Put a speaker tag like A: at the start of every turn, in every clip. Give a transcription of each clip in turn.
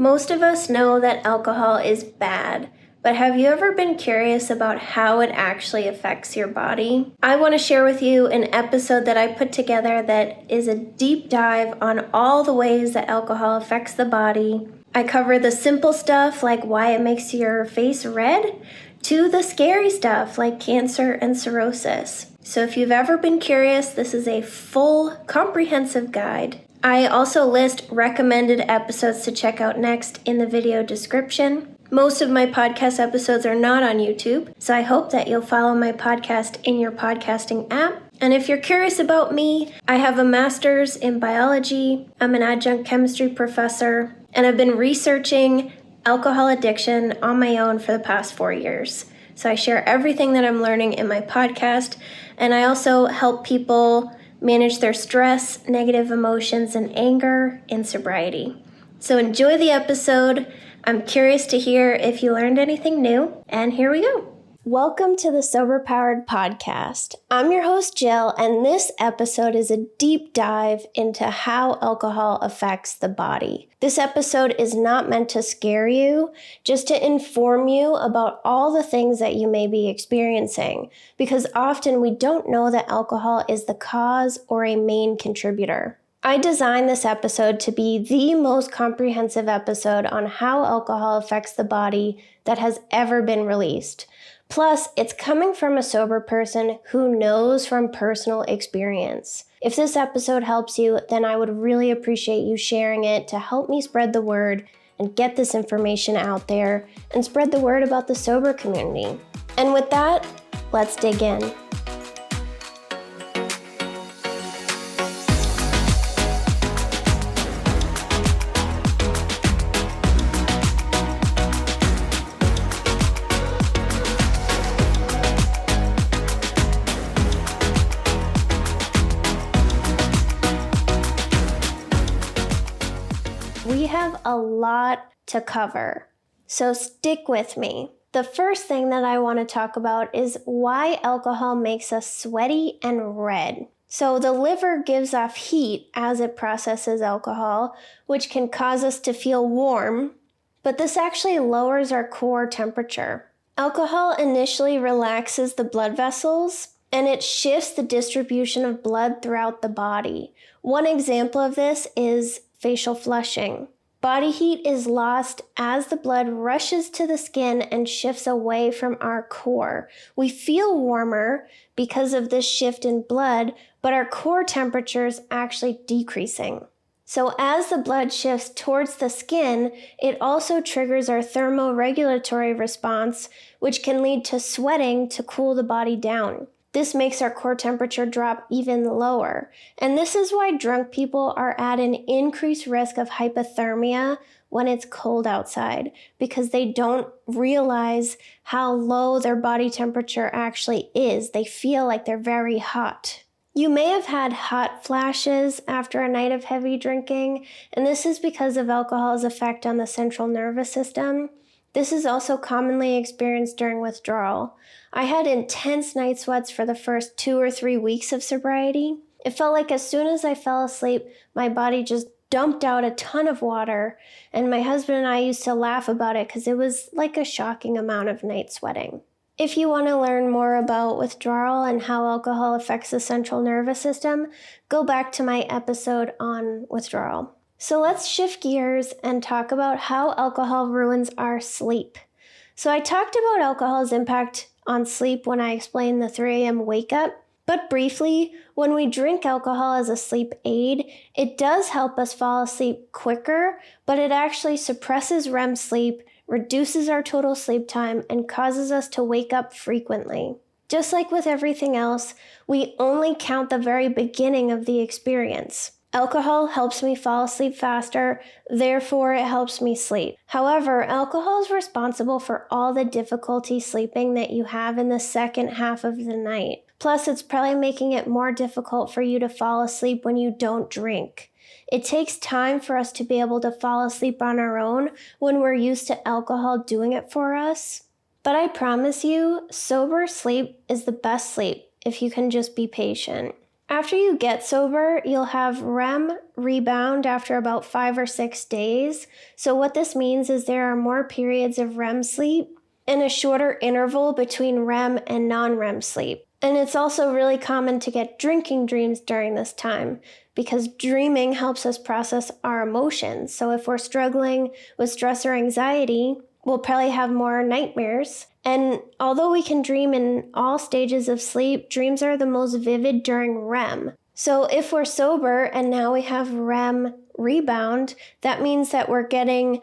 A: Most of us know that alcohol is bad, but have you ever been curious about how it actually affects your body? I want to share with you an episode that I put together that is a deep dive on all the ways that alcohol affects the body. I cover the simple stuff like why it makes your face red, to the scary stuff like cancer and cirrhosis. So if you've ever been curious, this is a full, comprehensive guide. I also list recommended episodes to check out next in the video description. Most of my podcast episodes are not on YouTube, so I hope that you'll follow my podcast in your podcasting app. And if you're curious about me, I have a master's in biology, I'm an adjunct chemistry professor, and I've been researching alcohol addiction on my own for the past 4 years. So I share everything that I'm learning in my podcast, and I also help people manage their stress, negative emotions, and anger in sobriety. So enjoy the episode. I'm curious to hear if you learned anything new, and here we go. Welcome to the Sober Powered Podcast. I'm your host, Jill, and this episode is a deep dive into how alcohol affects the body. This episode is not meant to scare you, just to inform you about all the things that you may be experiencing, because often we don't know that alcohol is the cause or a main contributor. I designed this episode to be the most comprehensive episode on how alcohol affects the body that has ever been released. Plus, it's coming from a sober person who knows from personal experience. If this episode helps you, then I would really appreciate you sharing it to help me spread the word and get this information out there and spread the word about the sober community. And with that, let's dig in. We have a lot to cover, so stick with me. The first thing that I want to talk about is why alcohol makes us sweaty and red. So the liver gives off heat as it processes alcohol, which can cause us to feel warm, but this actually lowers our core temperature. Alcohol initially relaxes the blood vessels, and it shifts the distribution of blood throughout the body. One example of this is facial flushing. Body heat is lost as the blood rushes to the skin and shifts away from our core. We feel warmer because of this shift in blood, but our core temperature is actually decreasing. So as the blood shifts towards the skin, it also triggers our thermoregulatory response, which can lead to sweating to cool the body down. This makes our core temperature drop even lower. And this is why drunk people are at an increased risk of hypothermia when it's cold outside, because they don't realize how low their body temperature actually is. They feel like they're very hot. You may have had hot flashes after a night of heavy drinking, and this is because of alcohol's effect on the central nervous system. This is also commonly experienced during withdrawal. I had intense night sweats for the first 2 or 3 weeks of sobriety. It felt like as soon as I fell asleep, my body just dumped out a ton of water, and my husband and I used to laugh about it because it was like a shocking amount of night sweating. If you want to learn more about withdrawal and how alcohol affects the central nervous system, go back to my episode on withdrawal. So let's shift gears and talk about how alcohol ruins our sleep. So I talked about alcohol's impact on sleep when I explained the 3 a.m. wake up, but briefly, when we drink alcohol as a sleep aid, it does help us fall asleep quicker, but it actually suppresses REM sleep, reduces our total sleep time, and causes us to wake up frequently. Just like with everything else, we only count the very beginning of the experience. Alcohol helps me fall asleep faster, therefore it helps me sleep. However, alcohol is responsible for all the difficulty sleeping that you have in the second half of the night. Plus, it's probably making it more difficult for you to fall asleep when you don't drink. It takes time for us to be able to fall asleep on our own when we're used to alcohol doing it for us. But I promise you, sober sleep is the best sleep if you can just be patient. After you get sober, you'll have REM rebound after about 5 or 6 days. So what this means is there are more periods of REM sleep and a shorter interval between REM and non-REM sleep. And it's also really common to get drinking dreams during this time because dreaming helps us process our emotions. So if we're struggling with stress or anxiety, we'll probably have more nightmares. And although we can dream in all stages of sleep, dreams are the most vivid during REM. So if we're sober and now we have REM rebound, that means that we're getting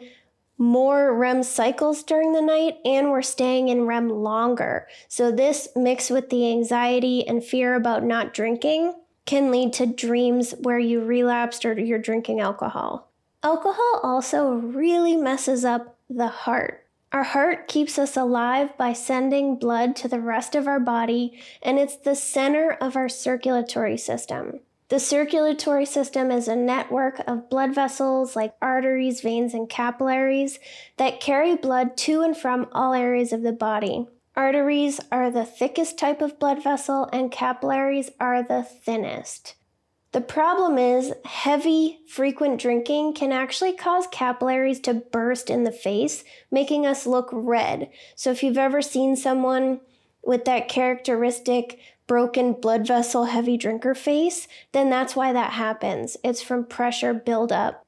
A: more REM cycles during the night and we're staying in REM longer. So this mixed with the anxiety and fear about not drinking can lead to dreams where you relapsed or you're drinking alcohol. Alcohol also really messes up the heart. Our heart keeps us alive by sending blood to the rest of our body, and it's the center of our circulatory system. The circulatory system is a network of blood vessels like arteries, veins, and capillaries that carry blood to and from all areas of the body. Arteries are the thickest type of blood vessel, and capillaries are the thinnest. The problem is heavy, frequent drinking can actually cause capillaries to burst in the face, making us look red. So if you've ever seen someone with that characteristic broken blood vessel heavy drinker face, then that's why that happens. It's from pressure buildup.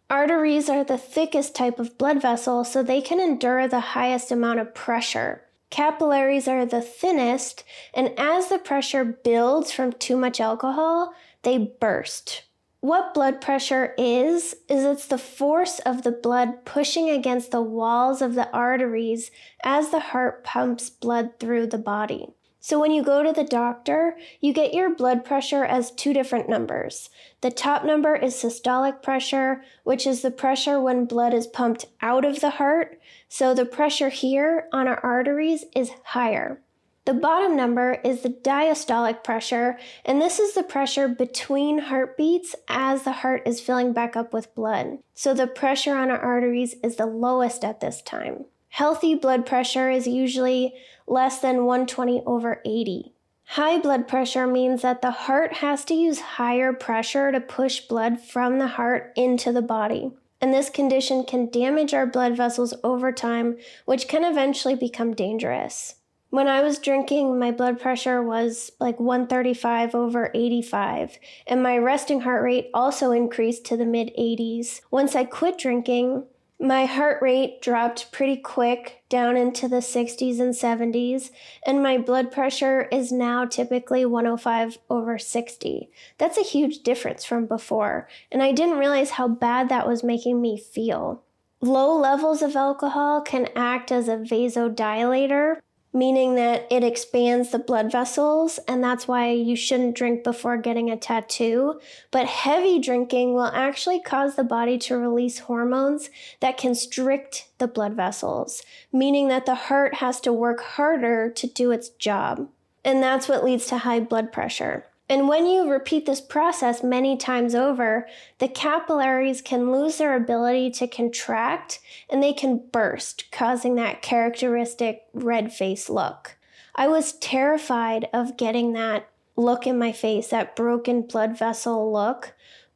A: Arteries are the thickest type of blood vessel, so they can endure the highest amount of pressure. Capillaries are the thinnest, and as the pressure builds from too much alcohol, they burst. What blood pressure is it's the force of the blood pushing against the walls of the arteries as the heart pumps blood through the body. So when you go to the doctor, you get your blood pressure as 2 different numbers. The top number is systolic pressure, which is the pressure when blood is pumped out of the heart. So the pressure here on our arteries is higher. The bottom number is the diastolic pressure, and this is the pressure between heartbeats as the heart is filling back up with blood. So the pressure on our arteries is the lowest at this time. Healthy blood pressure is usually less than 120/80. High blood pressure means that the heart has to use higher pressure to push blood from the heart into the body. And this condition can damage our blood vessels over time, which can eventually become dangerous. When I was drinking, my blood pressure was like 135/85, and my resting heart rate also increased to the mid-80s. Once I quit drinking, my heart rate dropped pretty quick down into the 60s and 70s, and my blood pressure is now typically 105/60. That's a huge difference from before, and I didn't realize how bad that was making me feel. Low levels of alcohol can act as a vasodilator, meaning that it expands the blood vessels, and that's why you shouldn't drink before getting a tattoo. But heavy drinking will actually cause the body to release hormones that constrict the blood vessels, meaning that the heart has to work harder to do its job. And that's what leads to high blood pressure. And when you repeat this process many times over, the capillaries can lose their ability to contract and they can burst, causing that characteristic red face look. I was terrified of getting that look in my face, that broken blood vessel look,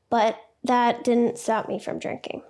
A: but that didn't stop me from drinking.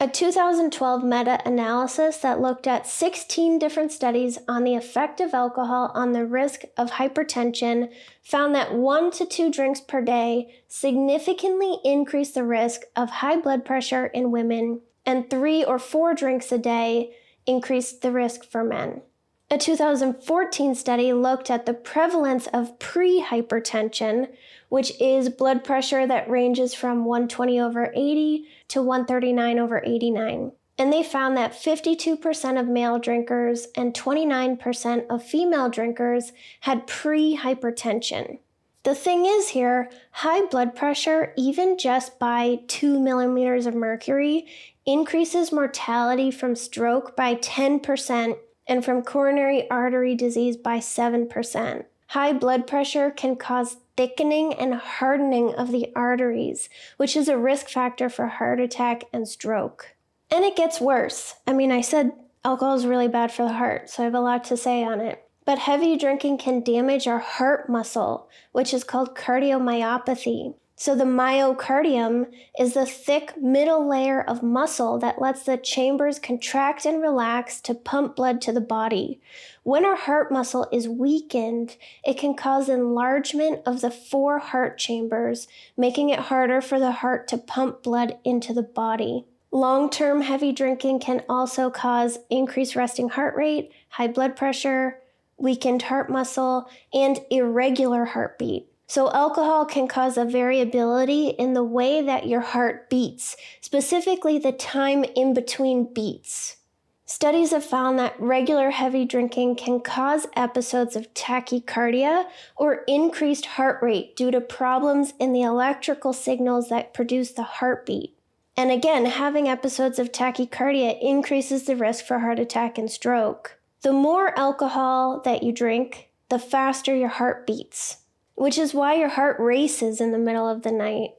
A: A 2012 meta-analysis that looked at 16 different studies on the effect of alcohol on the risk of hypertension found that 1 to 2 drinks per day significantly increased the risk of high blood pressure in women, and 3 or 4 drinks a day increased the risk for men. A 2014 study looked at the prevalence of pre-hypertension, which is blood pressure that ranges from 120/80 to 139/89. And they found that 52% of male drinkers and 29% of female drinkers had pre-hypertension. The thing is here, high blood pressure, even just by 2 millimeters of mercury, increases mortality from stroke by 10% and from coronary artery disease by 7%. High blood pressure can cause thickening and hardening of the arteries, which is a risk factor for heart attack and stroke. And it gets worse. I said alcohol is really bad for the heart, so I have a lot to say on it. But heavy drinking can damage our heart muscle, which is called cardiomyopathy. So the myocardium is the thick middle layer of muscle that lets the chambers contract and relax to pump blood to the body. When our heart muscle is weakened, it can cause enlargement of the 4 heart chambers, making it harder for the heart to pump blood into the body. Long-term heavy drinking can also cause increased resting heart rate, high blood pressure, weakened heart muscle, and irregular heartbeat. So alcohol can cause a variability in the way that your heart beats, specifically the time in between beats. Studies have found that regular heavy drinking can cause episodes of tachycardia or increased heart rate due to problems in the electrical signals that produce the heartbeat. And again, having episodes of tachycardia increases the risk for heart attack and stroke. The more alcohol that you drink, the faster your heart beats, which is why your heart races in the middle of the night.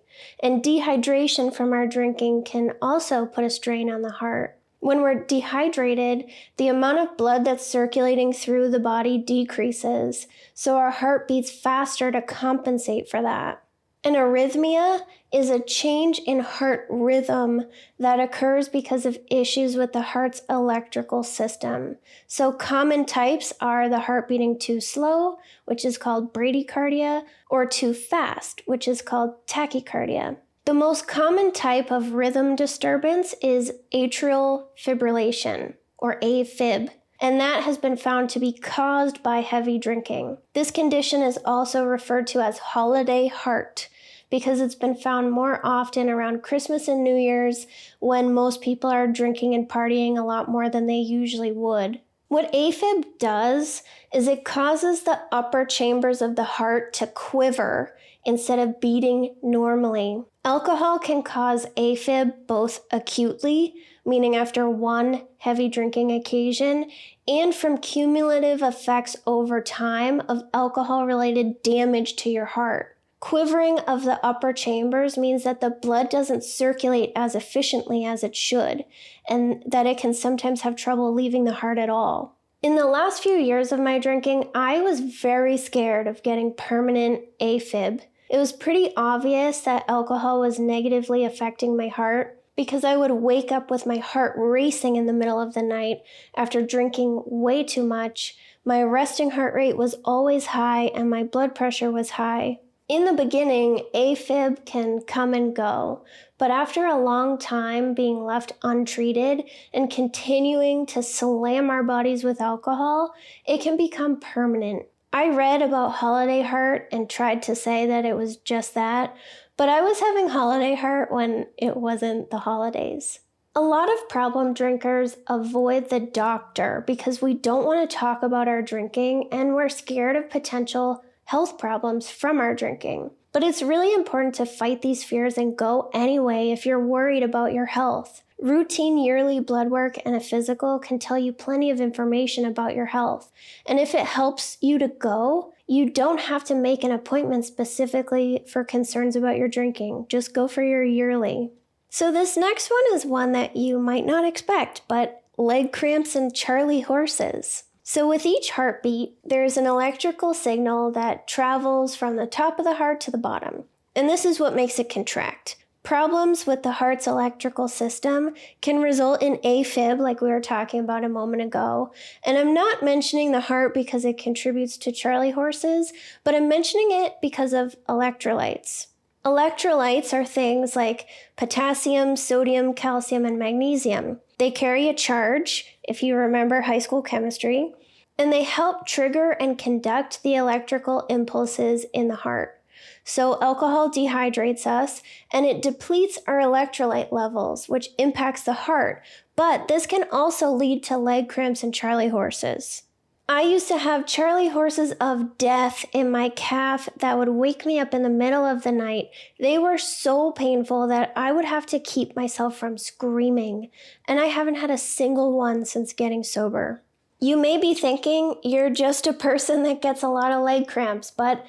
A: And dehydration from our drinking can also put a strain on the heart. When we're dehydrated, the amount of blood that's circulating through the body decreases, so our heart beats faster to compensate for that. An arrhythmia is a change in heart rhythm that occurs because of issues with the heart's electrical system. So common types are the heart beating too slow, which is called bradycardia, or too fast, which is called tachycardia. The most common type of rhythm disturbance is atrial fibrillation, or AFib, and that has been found to be caused by heavy drinking. This condition is also referred to as holiday heart, because it's been found more often around Christmas and New Year's when most people are drinking and partying a lot more than they usually would. What AFib does is it causes the upper chambers of the heart to quiver instead of beating normally. Alcohol can cause AFib both acutely, meaning after one heavy drinking occasion, and from cumulative effects over time of alcohol-related damage to your heart. Quivering of the upper chambers means that the blood doesn't circulate as efficiently as it should, and that it can sometimes have trouble leaving the heart at all. In the last few years of my drinking, I was very scared of getting permanent AFib. It was pretty obvious that alcohol was negatively affecting my heart because I would wake up with my heart racing in the middle of the night after drinking way too much. My resting heart rate was always high and my blood pressure was high. In the beginning, AFib can come and go, but after a long time being left untreated and continuing to slam our bodies with alcohol, it can become permanent. I read about holiday heart and tried to say that it was just that, but I was having holiday heart when it wasn't the holidays. A lot of problem drinkers avoid the doctor because we don't want to talk about our drinking and we're scared of potential health problems from our drinking. But it's really important to fight these fears and go anyway if you're worried about your health. Routine yearly blood work and a physical can tell you plenty of information about your health. And if it helps you to go, you don't have to make an appointment specifically for concerns about your drinking. Just go for your yearly. So this next one is one that you might not expect, but leg cramps and Charlie horses. So with each heartbeat, there's an electrical signal that travels from the top of the heart to the bottom. And this is what makes it contract. Problems with the heart's electrical system can result in AFib, like we were talking about a moment ago. And I'm not mentioning the heart because it contributes to Charlie horses, but I'm mentioning it because of electrolytes. Electrolytes are things like potassium, sodium, calcium, and magnesium. They carry a charge, if you remember high school chemistry, and they help trigger and conduct the electrical impulses in the heart. So alcohol dehydrates us, and it depletes our electrolyte levels, which impacts the heart. But this can also lead to leg cramps and Charlie horses. I used to have Charlie horses of death in my calf that would wake me up in the middle of the night. They were so painful that I would have to keep myself from screaming, and I haven't had a single one since getting sober. You may be thinking you're just a person that gets a lot of leg cramps, but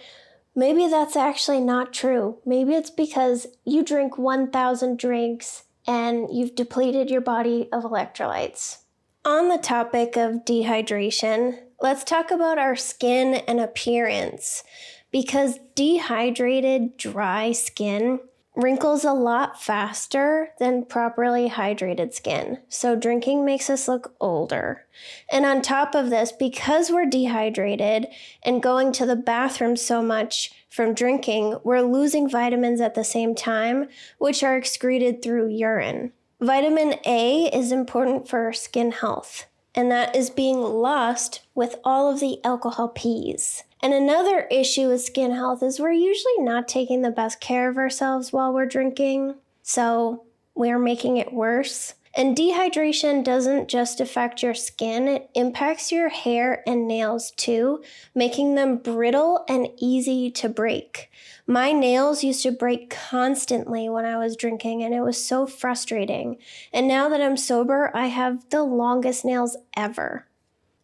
A: maybe that's actually not true. Maybe it's because you drink 1,000 drinks and you've depleted your body of electrolytes. On the topic of dehydration, let's talk about our skin and appearance, because dehydrated, dry skin wrinkles a lot faster than properly hydrated skin. So drinking makes us look older. And on top of this, because we're dehydrated and going to the bathroom so much from drinking, we're losing vitamins at the same time, which are excreted through urine. Vitamin A is important for skin health, and that is being lost with all of the alcohol P's. And another issue with skin health is we're usually not taking the best care of ourselves while we're drinking, so we're making it worse. And dehydration doesn't just affect your skin, it impacts your hair and nails too, making them brittle and easy to break. My nails used to break constantly when I was drinking, and it was so frustrating. And now that I'm sober, I have the longest nails ever.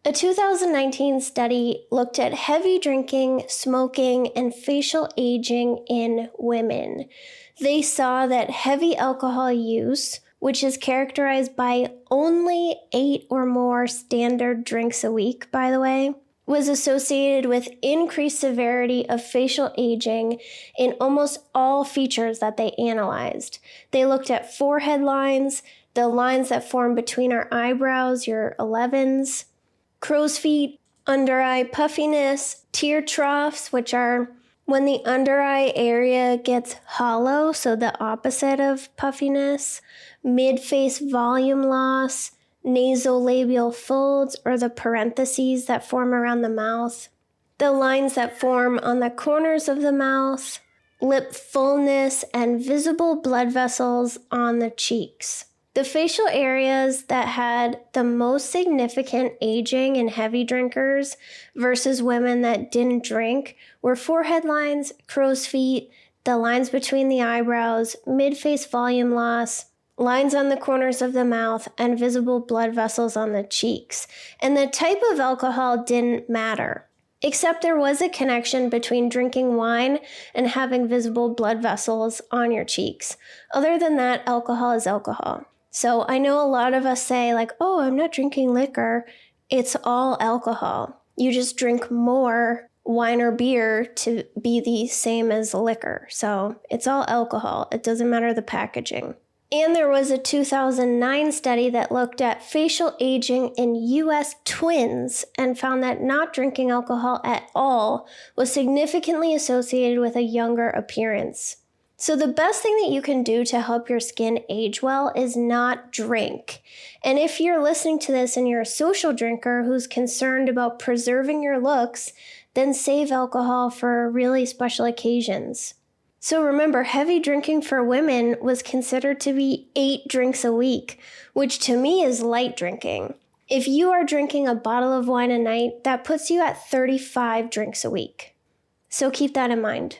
A: A 2019 study looked at heavy drinking, smoking, and facial aging in women. They saw that heavy alcohol use, which is characterized by only 8 or more standard drinks a week, by the way, was associated with increased severity of facial aging in almost all features that they analyzed. They looked at forehead lines, the lines that form between our eyebrows, your 11s, crow's feet, under eye puffiness, tear troughs, which are when the under eye area gets hollow, so the opposite of puffiness, mid-face volume loss, nasolabial folds, or the parentheses that form around the mouth, the lines that form on the corners of the mouth, lip fullness, and visible blood vessels on the cheeks. The facial areas that had the most significant aging in heavy drinkers versus women that didn't drink were forehead lines, crow's feet, the lines between the eyebrows, mid-face volume loss, lines on the corners of the mouth, and visible blood vessels on the cheeks. And the type of alcohol didn't matter, except there was a connection between drinking wine and having visible blood vessels on your cheeks. Other than that, alcohol is alcohol. So I know a lot of us say like, oh, I'm not drinking liquor. It's all alcohol. You just drink more wine or beer to be the same as liquor. So it's all alcohol. It doesn't matter the packaging. And there was a 2009 study that looked at facial aging in U.S. twins and found that not drinking alcohol at all was significantly associated with a younger appearance. So the best thing that you can do to help your skin age well is not drink. And if you're listening to this and you're a social drinker who's concerned about preserving your looks, then save alcohol for really special occasions. So remember, heavy drinking for women was considered to be 8 drinks a week, which to me is light drinking. If you are drinking a bottle of wine a night, that puts you at 35 drinks a week. So keep that in mind.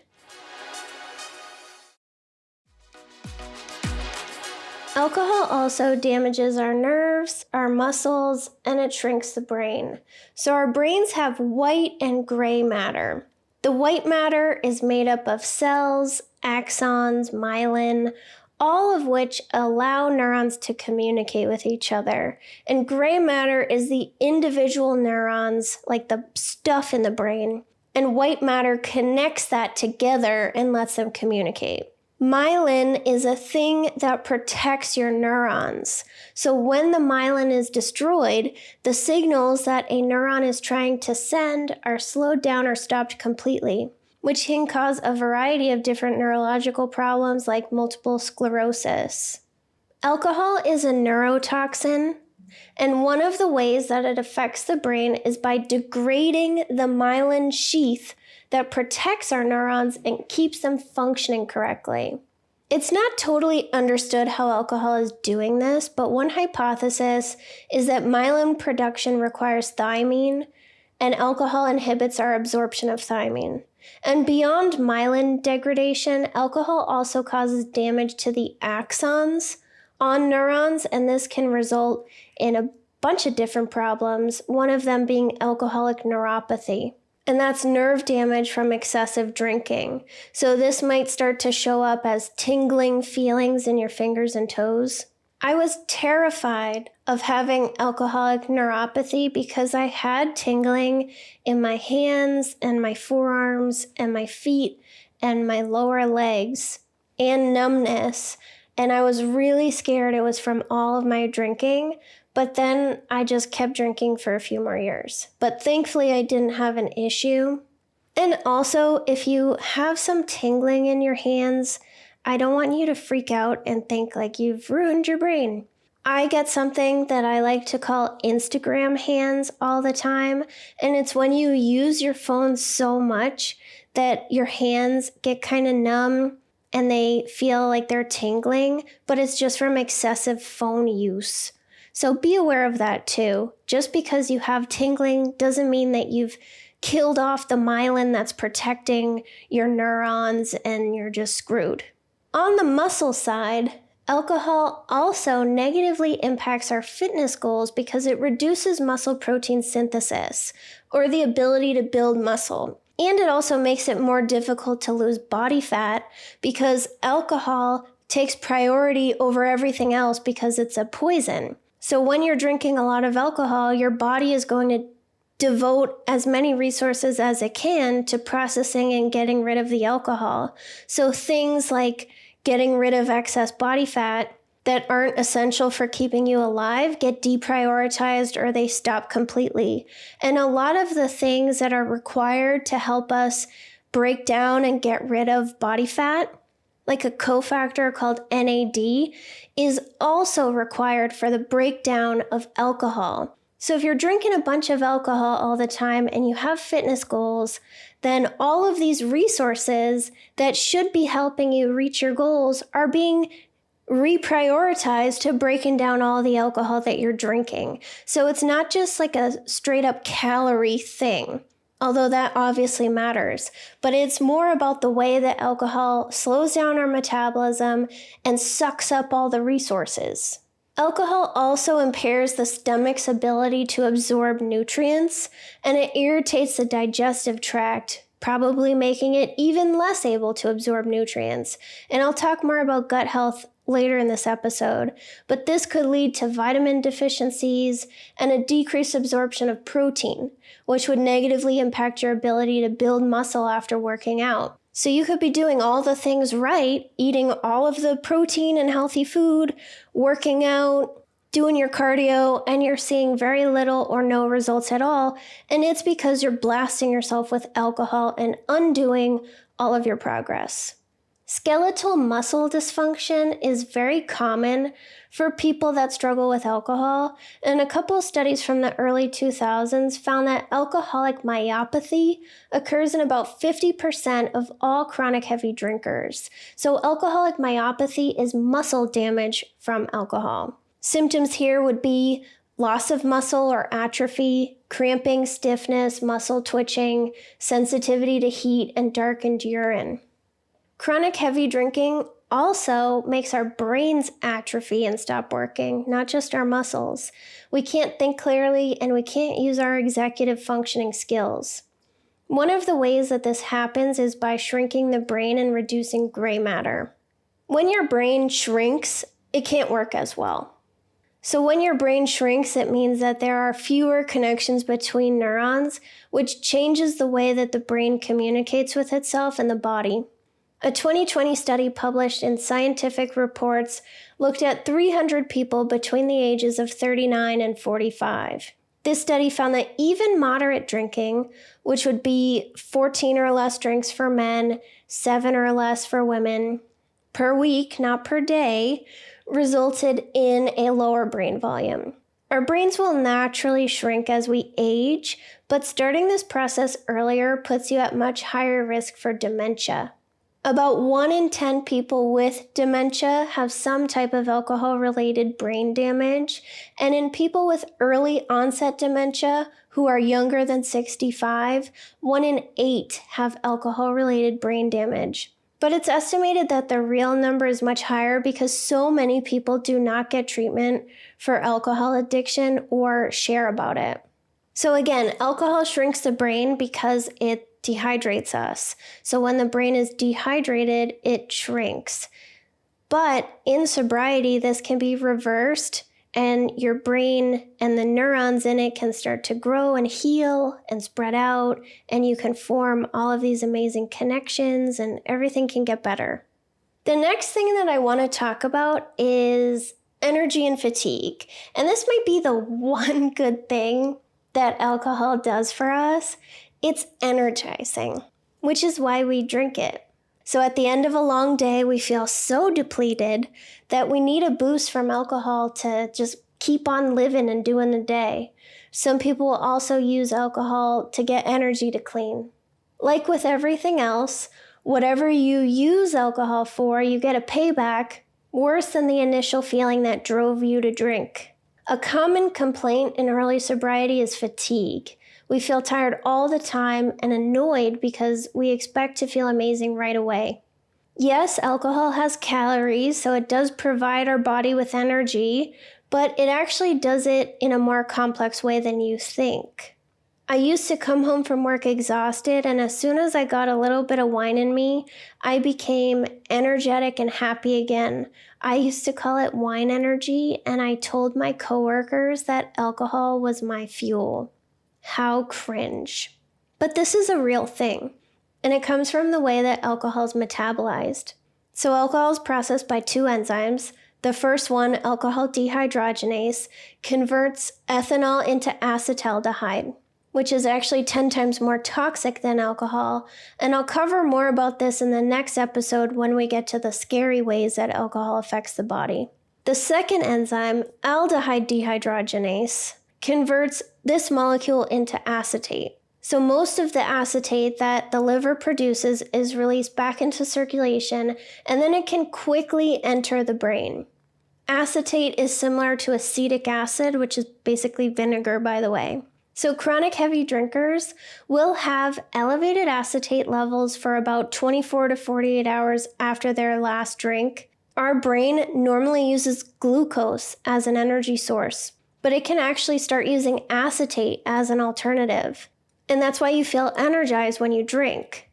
A: Alcohol also damages our nerves, our muscles, and it shrinks the brain. So our brains have white and gray matter. The white matter is made up of cells, axons, myelin, all of which allow neurons to communicate with each other. And gray matter is the individual neurons, like the stuff in the brain. And white matter connects that together and lets them communicate. Myelin is a thing that protects your neurons. So when the myelin is destroyed, the signals that a neuron is trying to send are slowed down or stopped completely, which can cause a variety of different neurological problems like multiple sclerosis. Alcohol is a neurotoxin, and one of the ways that it affects the brain is by degrading the myelin sheath that protects our neurons and keeps them functioning correctly. It's not totally understood how alcohol is doing this, but one hypothesis is that myelin production requires thiamine, and alcohol inhibits our absorption of thiamine. And beyond myelin degradation, alcohol also causes damage to the axons on neurons, and this can result in a bunch of different problems, one of them being alcoholic neuropathy. And that's nerve damage from excessive drinking. So this might start to show up as tingling feelings in your fingers and toes. I was terrified of having alcoholic neuropathy because I had tingling in my hands and my forearms and my feet and my lower legs and numbness. And I was really scared it was from all of my drinking. But then I just kept drinking for a few more years. But thankfully, I didn't have an issue. And also, if you have some tingling in your hands, I don't want you to freak out and think like you've ruined your brain. I get something that I like to call Instagram hands all the time, and it's when you use your phone so much that your hands get kind of numb and they feel like they're tingling, but it's just from excessive phone use. So be aware of that too. Just because you have tingling doesn't mean that you've killed off the myelin that's protecting your neurons and you're just screwed. On the muscle side, alcohol also negatively impacts our fitness goals because it reduces muscle protein synthesis, or the ability to build muscle. And it also makes it more difficult to lose body fat because alcohol takes priority over everything else because it's a poison. So when you're drinking a lot of alcohol, your body is going to devote as many resources as it can to processing and getting rid of the alcohol. So things like getting rid of excess body fat that aren't essential for keeping you alive get deprioritized or they stop completely. And a lot of the things that are required to help us break down and get rid of body fat, like a cofactor called NAD, is also required for the breakdown of alcohol. So if you're drinking a bunch of alcohol all the time and you have fitness goals, then all of these resources that should be helping you reach your goals are being reprioritized to breaking down all the alcohol that you're drinking. So it's not just like a straight up calorie thing, although that obviously matters, but it's more about the way that alcohol slows down our metabolism and sucks up all the resources. Alcohol also impairs the stomach's ability to absorb nutrients, and it irritates the digestive tract, probably making it even less able to absorb nutrients. And I'll talk more about gut health later in this episode, but this could lead to vitamin deficiencies and a decreased absorption of protein, which would negatively impact your ability to build muscle after working out. So you could be doing all the things right, eating all of the protein and healthy food, working out, doing your cardio, and you're seeing very little or no results at all. And it's because you're blasting yourself with alcohol and undoing all of your progress. Skeletal muscle dysfunction is very common for people that struggle with alcohol, and a couple of studies from the early 2000s found that alcoholic myopathy occurs in about 50% of all chronic heavy drinkers. So alcoholic myopathy is muscle damage from alcohol. Symptoms here would be loss of muscle or atrophy, cramping, stiffness, muscle twitching, sensitivity to heat, and darkened urine. Chronic heavy drinking also makes our brains atrophy and stop working, not just our muscles. We can't think clearly and we can't use our executive functioning skills. One of the ways that this happens is by shrinking the brain and reducing gray matter. When your brain shrinks, it can't work as well. So when your brain shrinks, it means that there are fewer connections between neurons, which changes the way that the brain communicates with itself and the body. A 2020 study published in Scientific Reports looked at 300 people between the ages of 39 and 45. This study found that even moderate drinking, which would be 14 or less drinks for men, 7 or less for women, per week, not per day, resulted in a lower brain volume. Our brains will naturally shrink as we age, but starting this process earlier puts you at much higher risk for dementia. About 1 in 10 people with dementia have some type of alcohol-related brain damage, and in people with early onset dementia who are younger than 65, 1 in 8 have alcohol-related brain damage. But it's estimated that the real number is much higher because so many people do not get treatment for alcohol addiction or share about it. So again, alcohol shrinks the brain because it dehydrates us. So when the brain is dehydrated, it shrinks. But in sobriety, this can be reversed, and your brain and the neurons in it can start to grow and heal and spread out, and you can form all of these amazing connections, and everything can get better. The next thing that I want to talk about is energy and fatigue. And this might be the one good thing that alcohol does for us. It's energizing, which is why we drink it. So at the end of a long day, we feel so depleted that we need a boost from alcohol to just keep on living and doing the day. Some people will also use alcohol to get energy to clean. Like with everything else, whatever you use alcohol for, you get a payback worse than the initial feeling that drove you to drink. A common complaint in early sobriety is fatigue. We feel tired all the time and annoyed because we expect to feel amazing right away. Yes, alcohol has calories, so it does provide our body with energy, but it actually does it in a more complex way than you think. I used to come home from work exhausted, and as soon as I got a little bit of wine in me, I became energetic and happy again. I used to call it wine energy, and I told my coworkers that alcohol was my fuel. How cringe. But this is a real thing, and it comes from the way that alcohol is metabolized. So alcohol is processed by two enzymes. The first one, alcohol dehydrogenase, converts ethanol into acetaldehyde, which is actually 10 times more toxic than alcohol. And I'll cover more about this in the next episode when we get to the scary ways that alcohol affects the body. The second enzyme, aldehyde dehydrogenase, converts this molecule into acetate. So most of the acetate that the liver produces is released back into circulation, and then it can quickly enter the brain. Acetate is similar to acetic acid, which is basically vinegar, by the way. So chronic heavy drinkers will have elevated acetate levels for about 24 to 48 hours after their last drink. Our brain normally uses glucose as an energy source, but it can actually start using acetate as an alternative. And that's why you feel energized when you drink.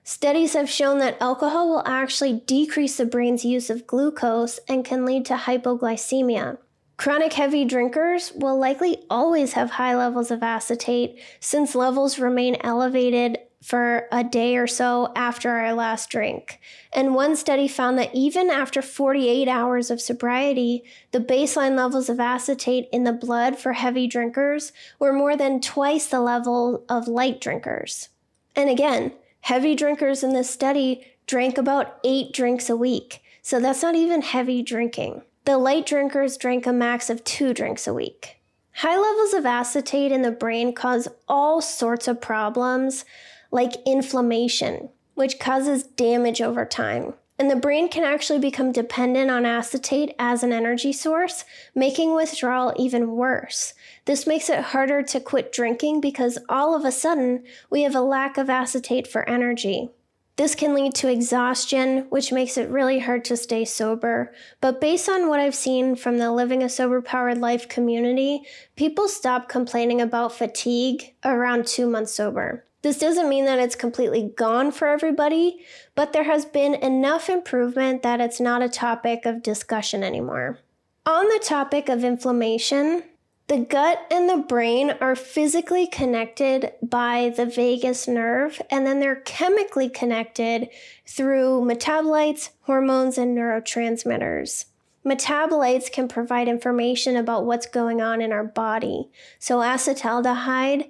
A: Studies have shown that alcohol will actually decrease the brain's use of glucose and can lead to hypoglycemia. Chronic heavy drinkers will likely always have high levels of acetate since levels remain elevated for a day or so after our last drink. And one study found that even after 48 hours of sobriety, the baseline levels of acetate in the blood for heavy drinkers were more than twice the level of light drinkers. And again, heavy drinkers in this study drank about 8 drinks a week, so that's not even heavy drinking. The light drinkers drank a max of 2 drinks a week. High levels of acetate in the brain cause all sorts of problems, like inflammation, which causes damage over time. And the brain can actually become dependent on acetate as an energy source, making withdrawal even worse. This makes it harder to quit drinking because all of a sudden, we have a lack of acetate for energy. This can lead to exhaustion, which makes it really hard to stay sober. But based on what I've seen from the Living a Sober-Powered Life community, people stop complaining about fatigue around 2 months sober. This doesn't mean that it's completely gone for everybody, but there has been enough improvement that it's not a topic of discussion anymore. On the topic of inflammation, the gut and the brain are physically connected by the vagus nerve, and then they're chemically connected through metabolites, hormones, and neurotransmitters. Metabolites can provide information about what's going on in our body. So acetaldehyde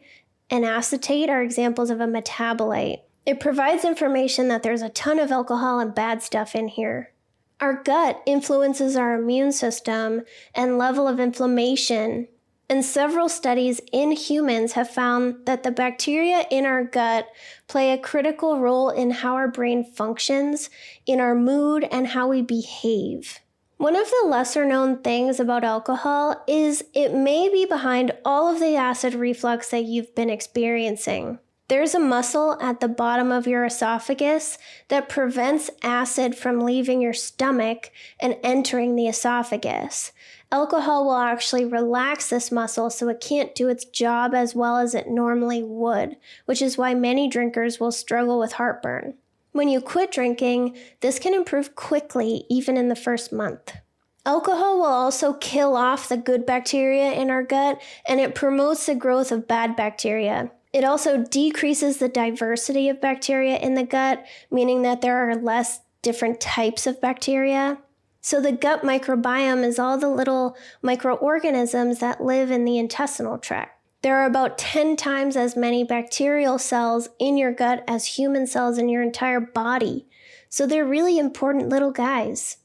A: and acetate are examples of a metabolite. It provides information that there's a ton of alcohol and bad stuff in here. Our gut influences our immune system and level of inflammation. And several studies in humans have found that the bacteria in our gut play a critical role in how our brain functions, in our mood, and how we behave. One of the lesser known things about alcohol is it may be behind all of the acid reflux that you've been experiencing. There's a muscle at the bottom of your esophagus that prevents acid from leaving your stomach and entering the esophagus. Alcohol will actually relax this muscle so it can't do its job as well as it normally would, which is why many drinkers will struggle with heartburn. When you quit drinking, this can improve quickly, even in the first month. Alcohol will also kill off the good bacteria in our gut, and it promotes the growth of bad bacteria. It also decreases the diversity of bacteria in the gut, meaning that there are less different types of bacteria. So the gut microbiome is all the little microorganisms that live in the intestinal tract. There are about 10 times as many bacterial cells in your gut as human cells in your entire body. So they're really important little guys.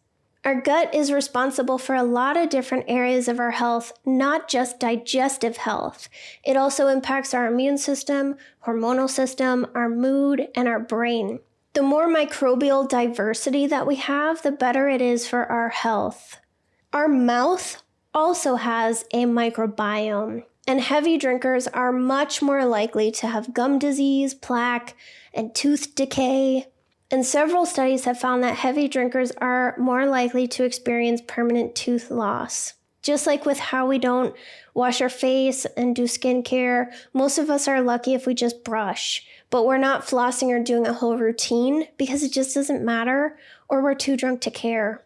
A: Our gut is responsible for a lot of different areas of our health, not just digestive health. It also impacts our immune system, hormonal system, our mood, and our brain. The more microbial diversity that we have, the better it is for our health. Our mouth also has a microbiome, and heavy drinkers are much more likely to have gum disease, plaque, and tooth decay. And several studies have found that heavy drinkers are more likely to experience permanent tooth loss. Just like with how we don't wash our face and do skincare, most of us are lucky if we just brush, but we're not flossing or doing a whole routine because it just doesn't matter, or we're too drunk to care.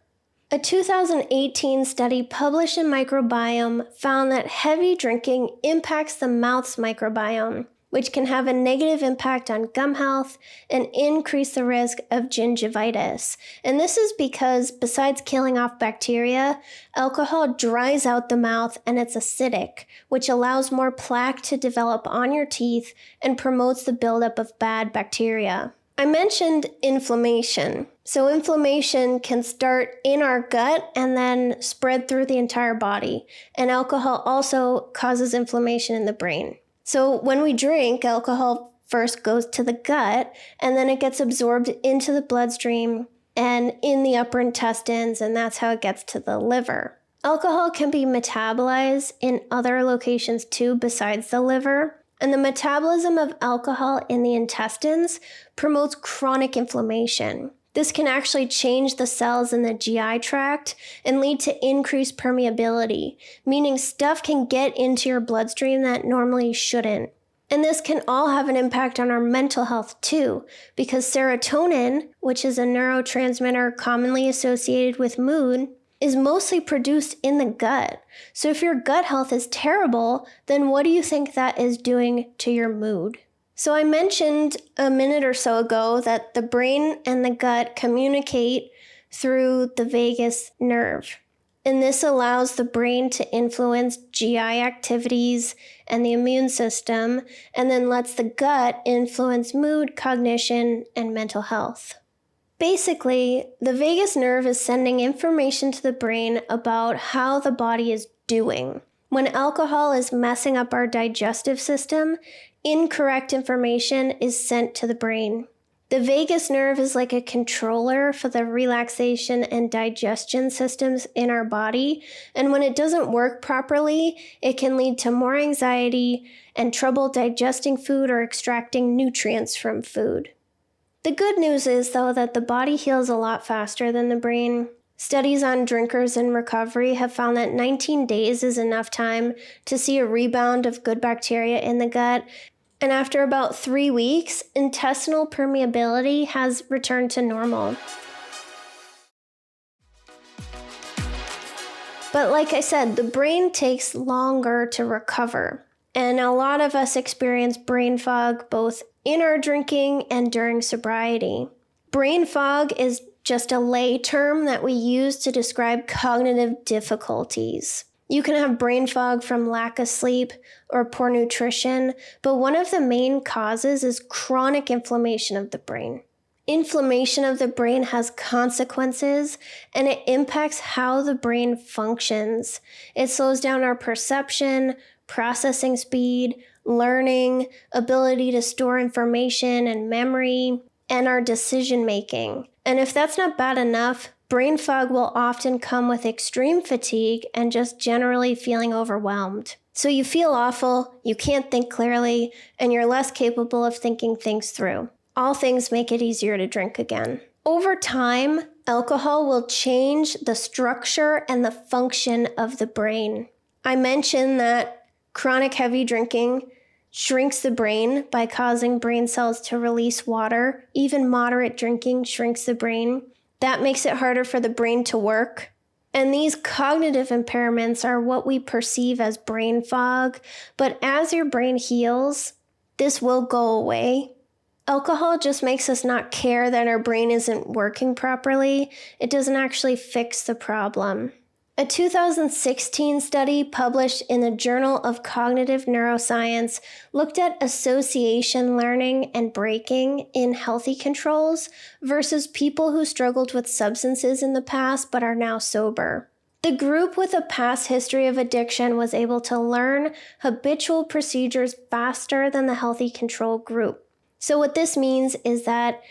A: A 2018 study published in Microbiome found that heavy drinking impacts the mouth's microbiome, which can have a negative impact on gum health and increase the risk of gingivitis. And this is because besides killing off bacteria, alcohol dries out the mouth and it's acidic, which allows more plaque to develop on your teeth and promotes the buildup of bad bacteria. I mentioned inflammation. So inflammation can start in our gut and then spread through the entire body. And alcohol also causes inflammation in the brain. So when we drink, alcohol first goes to the gut, and then it gets absorbed into the bloodstream and in the upper intestines, and that's how it gets to the liver. Alcohol can be metabolized in other locations too besides the liver. And the metabolism of alcohol in the intestines promotes chronic inflammation. This can actually change the cells in the GI tract and lead to increased permeability, meaning stuff can get into your bloodstream that normally shouldn't. And this can all have an impact on our mental health too, because serotonin, which is a neurotransmitter commonly associated with mood, is mostly produced in the gut. So if your gut health is terrible, then what do you think that is doing to your mood? So I mentioned a minute or so ago that the brain and the gut communicate through the vagus nerve. And this allows the brain to influence GI activities and the immune system, and then lets the gut influence mood, cognition, and mental health. Basically, the vagus nerve is sending information to the brain about how the body is doing. When alcohol is messing up our digestive system, incorrect information is sent to the brain. The vagus nerve is like a controller for the relaxation and digestion systems in our body, and when it doesn't work properly, it can lead to more anxiety and trouble digesting food or extracting nutrients from food. The good news is, though, that the body heals a lot faster than the brain. Studies on drinkers in recovery have found that 19 days is enough time to see a rebound of good bacteria in the gut, and after about 3 weeks, intestinal permeability has returned to normal. But like I said, the brain takes longer to recover, and a lot of us experience brain fog both in our drinking and during sobriety. Brain fog is just a lay term that we use to describe cognitive difficulties. You can have brain fog from lack of sleep or poor nutrition, but one of the main causes is chronic inflammation of the brain. Inflammation of the brain has consequences, and it impacts how the brain functions. It slows down our perception, processing speed, learning, ability to store information and memory, and our decision making. And if that's not bad enough, brain fog will often come with extreme fatigue and just generally feeling overwhelmed. So you feel awful, you can't think clearly, and you're less capable of thinking things through. All things make it easier to drink again. Over time, alcohol will change the structure and the function of the brain. I mentioned that chronic heavy drinking shrinks the brain by causing brain cells to release water. Even moderate drinking shrinks the brain. That makes it harder for the brain to work. And these cognitive impairments are what we perceive as brain fog. But as your brain heals, this will go away. Alcohol just makes us not care that our brain isn't working properly. It doesn't actually fix the problem. A 2016 study published in the Journal of Cognitive Neuroscience looked at association learning and breaking in healthy controls versus people who struggled with substances in the past but are now sober. The group with a past history of addiction was able to learn habitual procedures faster than the healthy control group. So what this means is that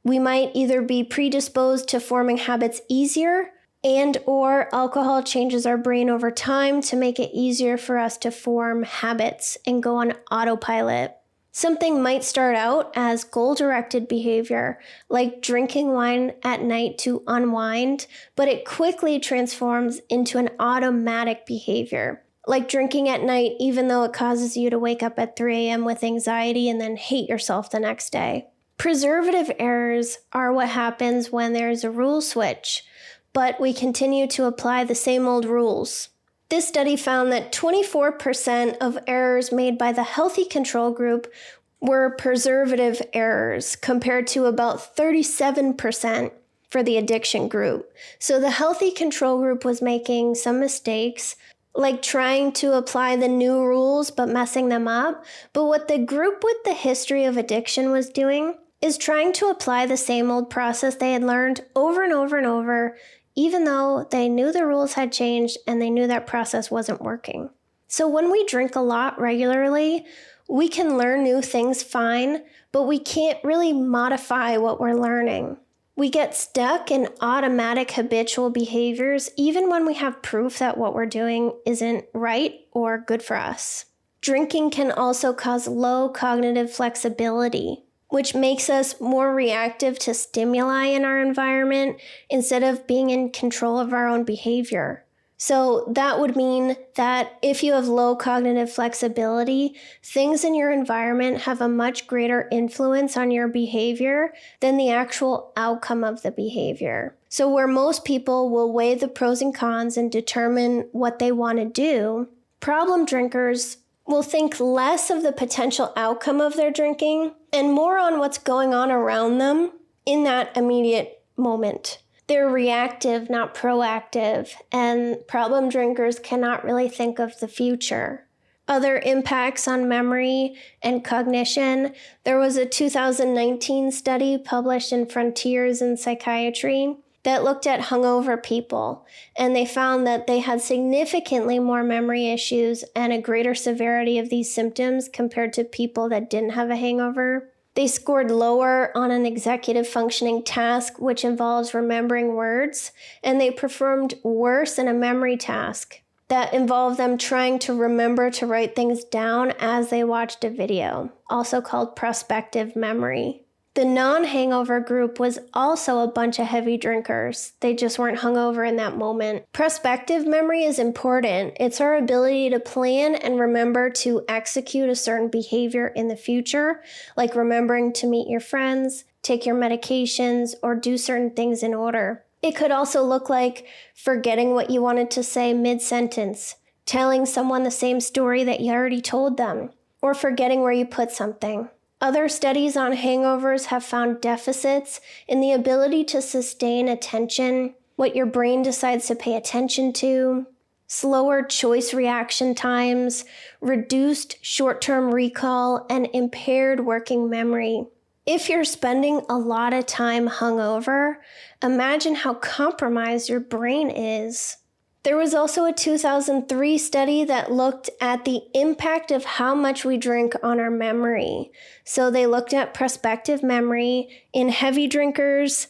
A: we might either be predisposed to forming habits easier, and or alcohol changes our brain over time to make it easier for us to form habits and go on autopilot. Something might start out as goal-directed behavior, like drinking wine at night to unwind, but it quickly transforms into an automatic behavior, like drinking at night even though it causes you to wake up at 3 a.m. with anxiety and then hate yourself the next day. Preservative errors are what happens when there's a rule switch, but we continue to apply the same old rules. This study found that 24% of errors made by the healthy control group were preservative errors, compared to about 37% for the addiction group. So the healthy control group was making some mistakes, like trying to apply the new rules but messing them up. But what the group with the history of addiction was doing is trying to apply the same old process they had learned over and over and over, even though they knew the rules had changed and they knew that process wasn't working. So when we drink a lot regularly, we can learn new things fine, but we can't really modify what we're learning. We get stuck in automatic habitual behaviors even when we have proof that what we're doing isn't right or good for us. Drinking can also cause low cognitive flexibility, which makes us more reactive to stimuli in our environment instead of being in control of our own behavior. So that would mean that if you have low cognitive flexibility, things in your environment have a much greater influence on your behavior than the actual outcome of the behavior. So where most people will weigh the pros and cons and determine what they want to do, problem drinkers will think less of the potential outcome of their drinking and more on what's going on around them in that immediate moment. They're reactive, not proactive, and problem drinkers cannot really think of the future. Other impacts on memory and cognition. There was a 2019 study published in Frontiers in Psychiatry that looked at hungover people, and they found that they had significantly more memory issues and a greater severity of these symptoms compared to people that didn't have a hangover. They scored lower on an executive functioning task, which involves remembering words, and they performed worse in a memory task that involved them trying to remember to write things down as they watched a video, also called prospective memory. The non-hangover group was also a bunch of heavy drinkers. They just weren't hungover in that moment. Prospective memory is important. It's our ability to plan and remember to execute a certain behavior in the future, like remembering to meet your friends, take your medications, or do certain things in order. It could also look like forgetting what you wanted to say mid-sentence, telling someone the same story that you already told them, or forgetting where you put something. Other studies on hangovers have found deficits in the ability to sustain attention, what your brain decides to pay attention to, slower choice reaction times, reduced short-term recall, and impaired working memory. If you're spending a lot of time hungover, imagine how compromised your brain is. There was also a 2003 study that looked at the impact of how much we drink on our memory. So they looked at prospective memory in heavy drinkers,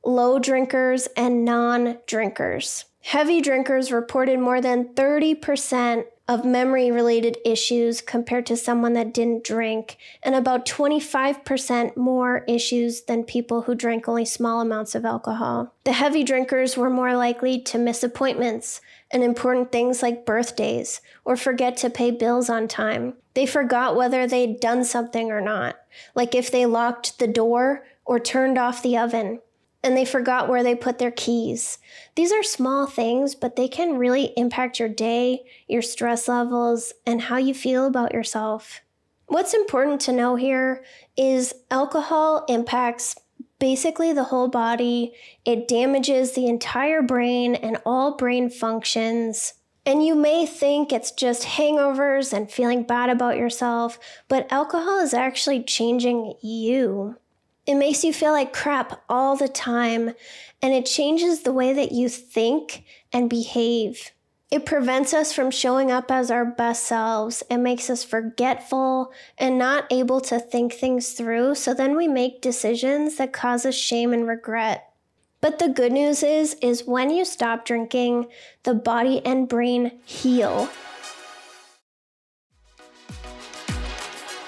A: low drinkers, and non-drinkers. Heavy drinkers reported more than 30% of memory-related issues compared to someone that didn't drink, and about 25% more issues than people who drank only small amounts of alcohol. The heavy drinkers were more likely to miss appointments and important things like birthdays, or forget to pay bills on time. They forgot whether they'd done something or not, like if they locked the door or turned off the oven. And they forgot where they put their keys. These are small things, but they can really impact your day, your stress levels, and how you feel about yourself. What's important to know here is alcohol impacts basically the whole body. It damages the entire brain and all brain functions. And you may think it's just hangovers and feeling bad about yourself, but alcohol is actually changing you. It makes you feel like crap all the time, and it changes the way that you think and behave. It prevents us from showing up as our best selves. It makes us forgetful and not able to think things through, so then we make decisions that cause us shame and regret. But the good news is when you stop drinking, the body and brain heal.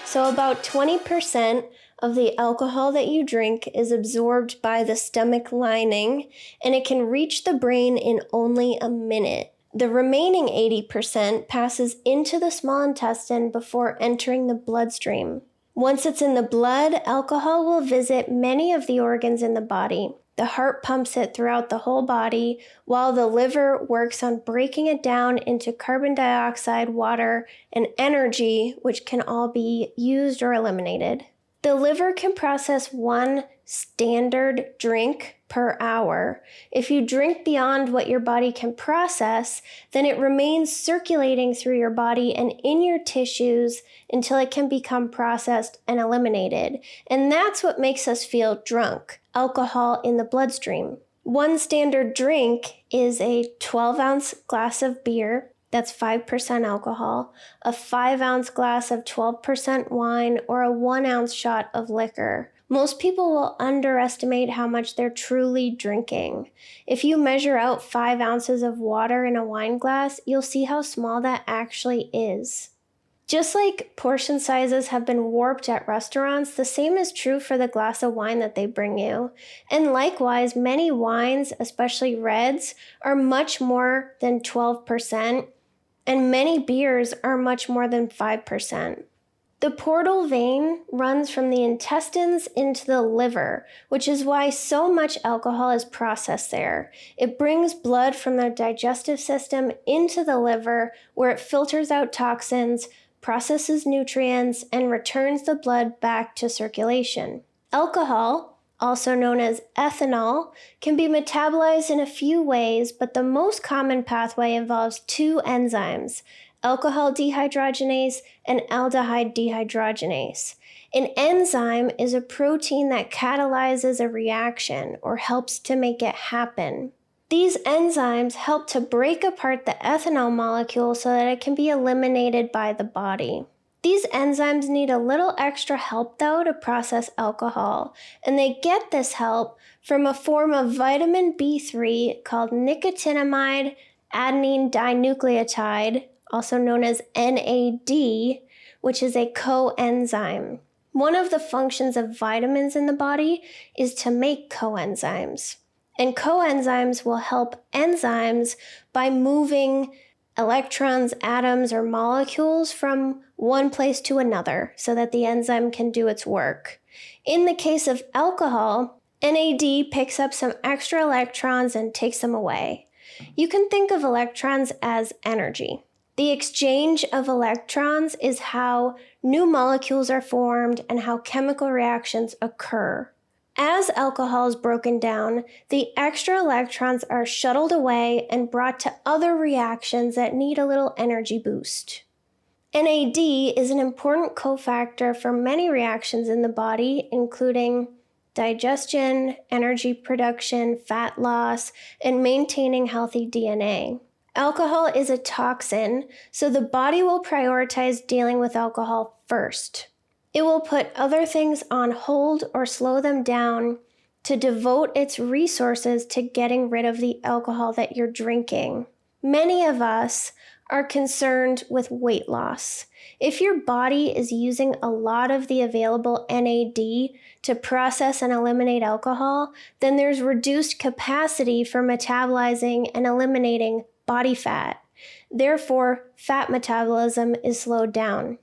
A: So about 20% of the alcohol that you drink is absorbed by the stomach lining, and it can reach the brain in only a minute. The remaining 80% passes into the small intestine before entering the bloodstream. Once it's in the blood, alcohol will visit many of the organs in the body. The heart pumps it throughout the whole body, while the liver works on breaking it down into carbon dioxide, water, and energy, which can all be used or eliminated. The liver can process 1 standard drink per hour. If you drink beyond what your body can process, then it remains circulating through your body and in your tissues until it can become processed and eliminated. And that's what makes us feel drunk, alcohol in the bloodstream. 1 standard drink is a 12-ounce glass of beer. That's 5% alcohol, a 5-ounce glass of 12% wine, or a 1-ounce shot of liquor. Most people will underestimate how much they're truly drinking. If you measure out 5 ounces of water in a wine glass, you'll see how small that actually is. Just like portion sizes have been warped at restaurants, the same is true for the glass of wine that they bring you. And likewise, many wines, especially reds, are much more than 12%. And many beers are much more than 5%. The portal vein runs from the intestines into the liver, which is why so much alcohol is processed there. It brings blood from the digestive system into the liver, where it filters out toxins, processes nutrients, and returns the blood back to circulation. Alcohol, also known as ethanol, can be metabolized in a few ways, but the most common pathway involves 2 enzymes, alcohol dehydrogenase and aldehyde dehydrogenase. An enzyme is a protein that catalyzes a reaction or helps to make it happen. These enzymes help to break apart the ethanol molecule so that it can be eliminated by the body. These enzymes need a little extra help, though, to process alcohol, and they get this help from a form of vitamin B3 called nicotinamide adenine dinucleotide, also known as NAD, which is a coenzyme. One of the functions of vitamins in the body is to make coenzymes, and coenzymes will help enzymes by moving electrons, atoms, or molecules from one place to another so that the enzyme can do its work. In the case of alcohol, NAD picks up some extra electrons and takes them away. You can think of electrons as energy. The exchange of electrons is how new molecules are formed and how chemical reactions occur. As alcohol is broken down, the extra electrons are shuttled away and brought to other reactions that need a little energy boost. NAD is an important cofactor for many reactions in the body, including digestion, energy production, fat loss, and maintaining healthy DNA. Alcohol is a toxin, so the body will prioritize dealing with alcohol first. It will put other things on hold or slow them down to devote its resources to getting rid of the alcohol that you're drinking. Many of us are concerned with weight loss. If your body is using a lot of the available NAD to process and eliminate alcohol, then there's reduced capacity for metabolizing and eliminating body fat. Therefore, fat metabolism is slowed down.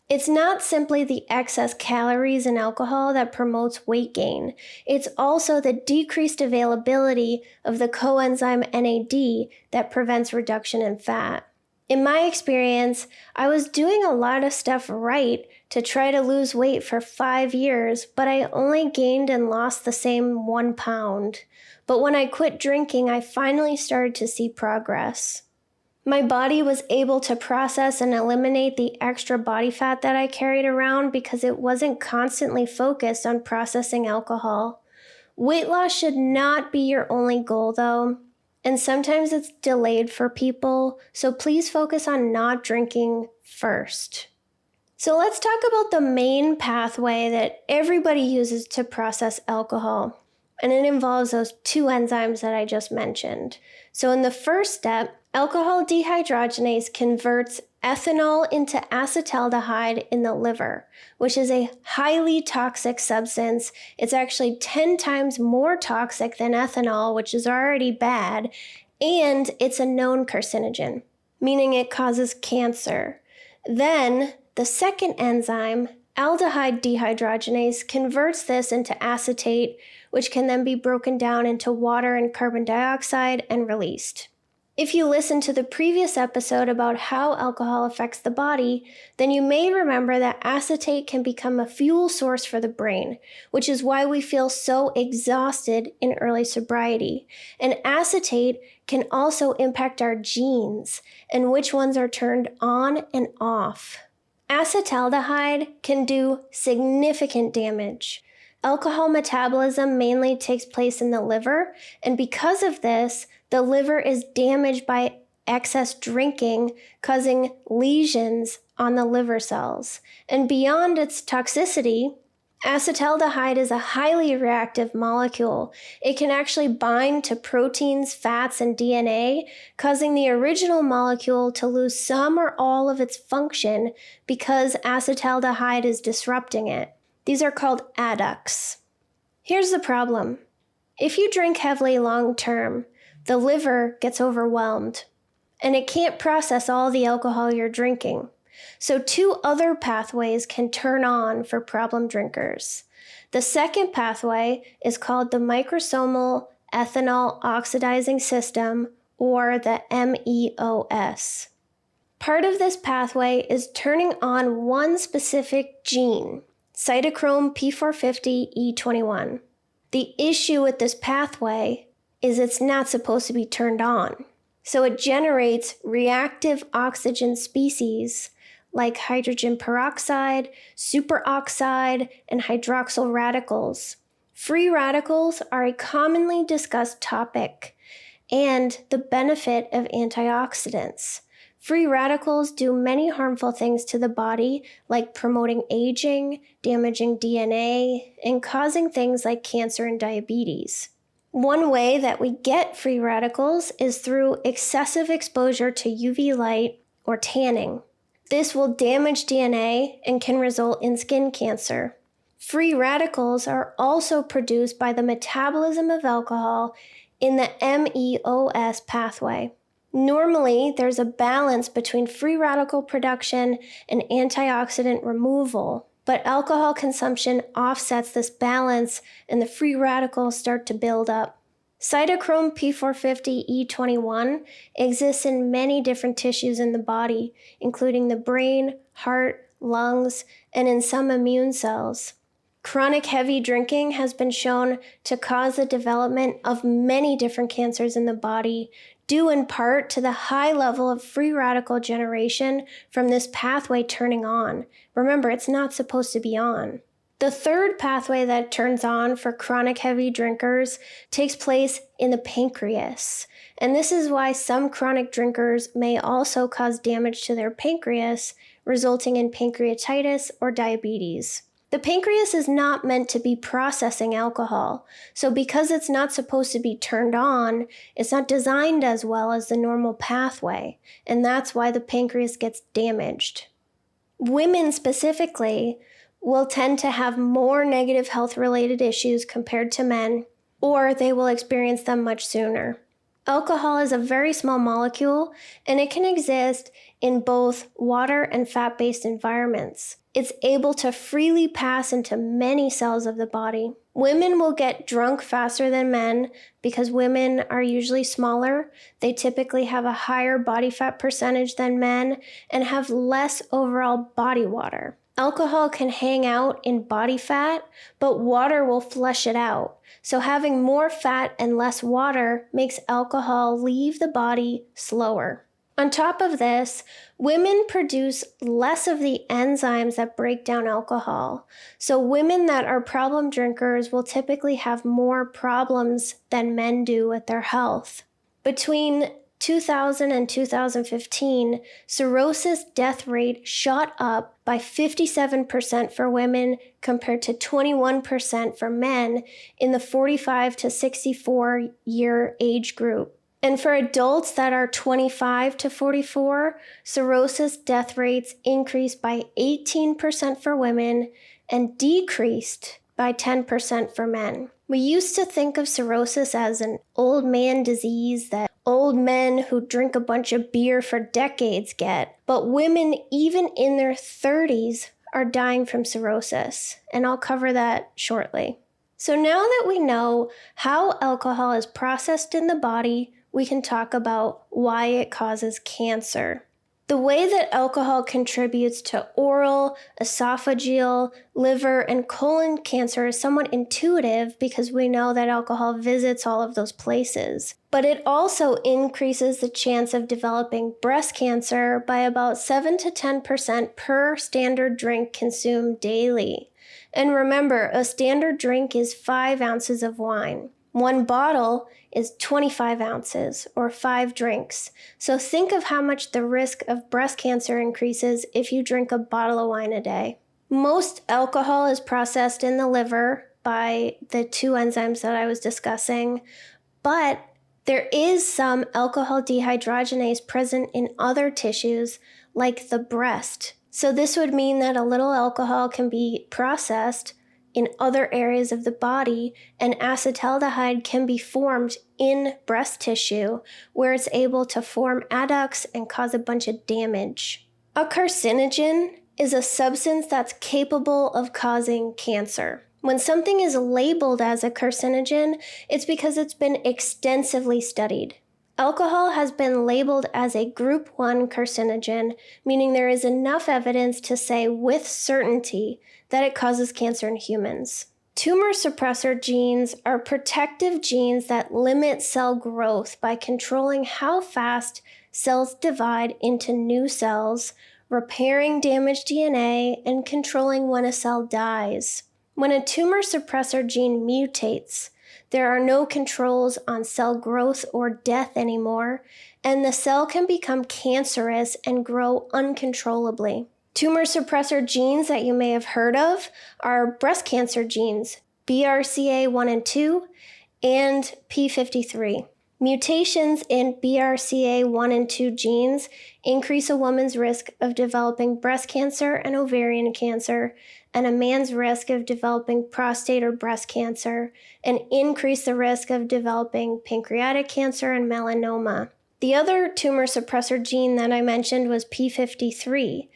A: It's not simply the excess calories in alcohol that promotes weight gain. It's also the decreased availability of the coenzyme NAD that prevents reduction in fat. In my experience, I was doing a lot of stuff right to try to lose weight for 5 years, but I only gained and lost the same 1 pound. But when I quit drinking, I finally started to see progress. My body was able to process and eliminate the extra body fat that I carried around because it wasn't constantly focused on processing alcohol. Weight loss should not be your only goal, though, and sometimes it's delayed for people, so please focus on not drinking first. So let's talk about the main pathway that everybody uses to process alcohol, and it involves those 2 enzymes that I just mentioned. So in the first step, alcohol dehydrogenase converts ethanol into acetaldehyde in the liver, which is a highly toxic substance. It's actually 10 times more toxic than ethanol, which is already bad, and it's a known carcinogen, meaning it causes cancer. Then, the second enzyme, aldehyde dehydrogenase, converts this into acetate, which can then be broken down into water and carbon dioxide and released. If you listened to the previous episode about how alcohol affects the body, then you may remember that acetate can become a fuel source for the brain, which is why we feel so exhausted in early sobriety. And acetate can also impact our genes and which ones are turned on and off. Acetaldehyde can do significant damage. Alcohol metabolism mainly takes place in the liver, and because of this, the liver is damaged by excess drinking, causing lesions on the liver cells. And beyond its toxicity, acetaldehyde is a highly reactive molecule. It can actually bind to proteins, fats, and DNA, causing the original molecule to lose some or all of its function because acetaldehyde is disrupting it. These are called adducts. Here's the problem. If you drink heavily long term, the liver gets overwhelmed, and it can't process all the alcohol you're drinking. So 2 other pathways can turn on for problem drinkers. The second pathway is called the microsomal ethanol oxidizing system, or the MEOS. Part of this pathway is turning on one specific gene, cytochrome P450E21. The issue with this pathway is it's not supposed to be turned on. So it generates reactive oxygen species like hydrogen peroxide, superoxide, and hydroxyl radicals. Free radicals are a commonly discussed topic and the benefit of antioxidants. Free radicals do many harmful things to the body, like promoting aging, damaging DNA, and causing things like cancer and diabetes. One way that we get free radicals is through excessive exposure to UV light or tanning. This will damage DNA and can result in skin cancer. Free radicals are also produced by the metabolism of alcohol in the MEOS pathway. Normally, there's a balance between free radical production and antioxidant removal, but alcohol consumption offsets this balance and the free radicals start to build up. Cytochrome P450E21 exists in many different tissues in the body, including the brain, heart, lungs, and in some immune cells. Chronic heavy drinking has been shown to cause the development of many different cancers in the body, due in part to the high level of free radical generation from this pathway turning on. Remember, it's not supposed to be on. The third pathway that turns on for chronic heavy drinkers takes place in the pancreas. And this is why some chronic drinkers may also cause damage to their pancreas, resulting in pancreatitis or diabetes. The pancreas is not meant to be processing alcohol, so because it's not supposed to be turned on, it's not designed as well as the normal pathway, and that's why the pancreas gets damaged. Women specifically will tend to have more negative health-related issues compared to men, or they will experience them much sooner. Alcohol is a very small molecule, and it can exist in both water and fat-based environments. It's able to freely pass into many cells of the body. Women will get drunk faster than men because women are usually smaller. They typically have a higher body fat percentage than men and have less overall body water. Alcohol can hang out in body fat, but water will flush it out. So having more fat and less water makes alcohol leave the body slower. On top of this, women produce less of the enzymes that break down alcohol. So women that are problem drinkers will typically have more problems than men do with their health. Between 2000 and 2015, cirrhosis death rate shot up by 57% for women compared to 21% for men in the 45 to 64 year age group. And for adults that are 25 to 44, cirrhosis death rates increased by 18% for women and decreased by 10% for men. We used to think of cirrhosis as an old man disease that old men who drink a bunch of beer for decades get, but women even in their 30s are dying from cirrhosis, and I'll cover that shortly. So now that we know how alcohol is processed in the body, we can talk about why it causes cancer. The way that alcohol contributes to oral, esophageal, liver, and colon cancer is somewhat intuitive because we know that alcohol visits all of those places. But it also increases the chance of developing breast cancer by about 7 to 10% per standard drink consumed daily. And remember, a standard drink is 5 ounces of wine. One bottle is 25 ounces, or 5 drinks. So think of how much the risk of breast cancer increases if you drink a bottle of wine a day. Most alcohol is processed in the liver by the 2 enzymes that I was discussing, but there is some alcohol dehydrogenase present in other tissues, like the breast. So this would mean that a little alcohol can be processed in other areas of the body, and acetaldehyde can be formed in breast tissue where it's able to form adducts and cause a bunch of damage. A carcinogen is a substance that's capable of causing cancer. When something is labeled as a carcinogen, it's because it's been extensively studied. Alcohol has been labeled as a group 1 carcinogen, meaning there is enough evidence to say with certainty that it causes cancer in humans. Tumor suppressor genes are protective genes that limit cell growth by controlling how fast cells divide into new cells, repairing damaged DNA, and controlling when a cell dies. When a tumor suppressor gene mutates, there are no controls on cell growth or death anymore, and the cell can become cancerous and grow uncontrollably. Tumor suppressor genes that you may have heard of are breast cancer genes, BRCA1 and 2, and P53. Mutations in BRCA1 and 2 genes increase a woman's risk of developing breast cancer and ovarian cancer, and a man's risk of developing prostate or breast cancer, and increase the risk of developing pancreatic cancer and melanoma. The other tumor suppressor gene that I mentioned was P53,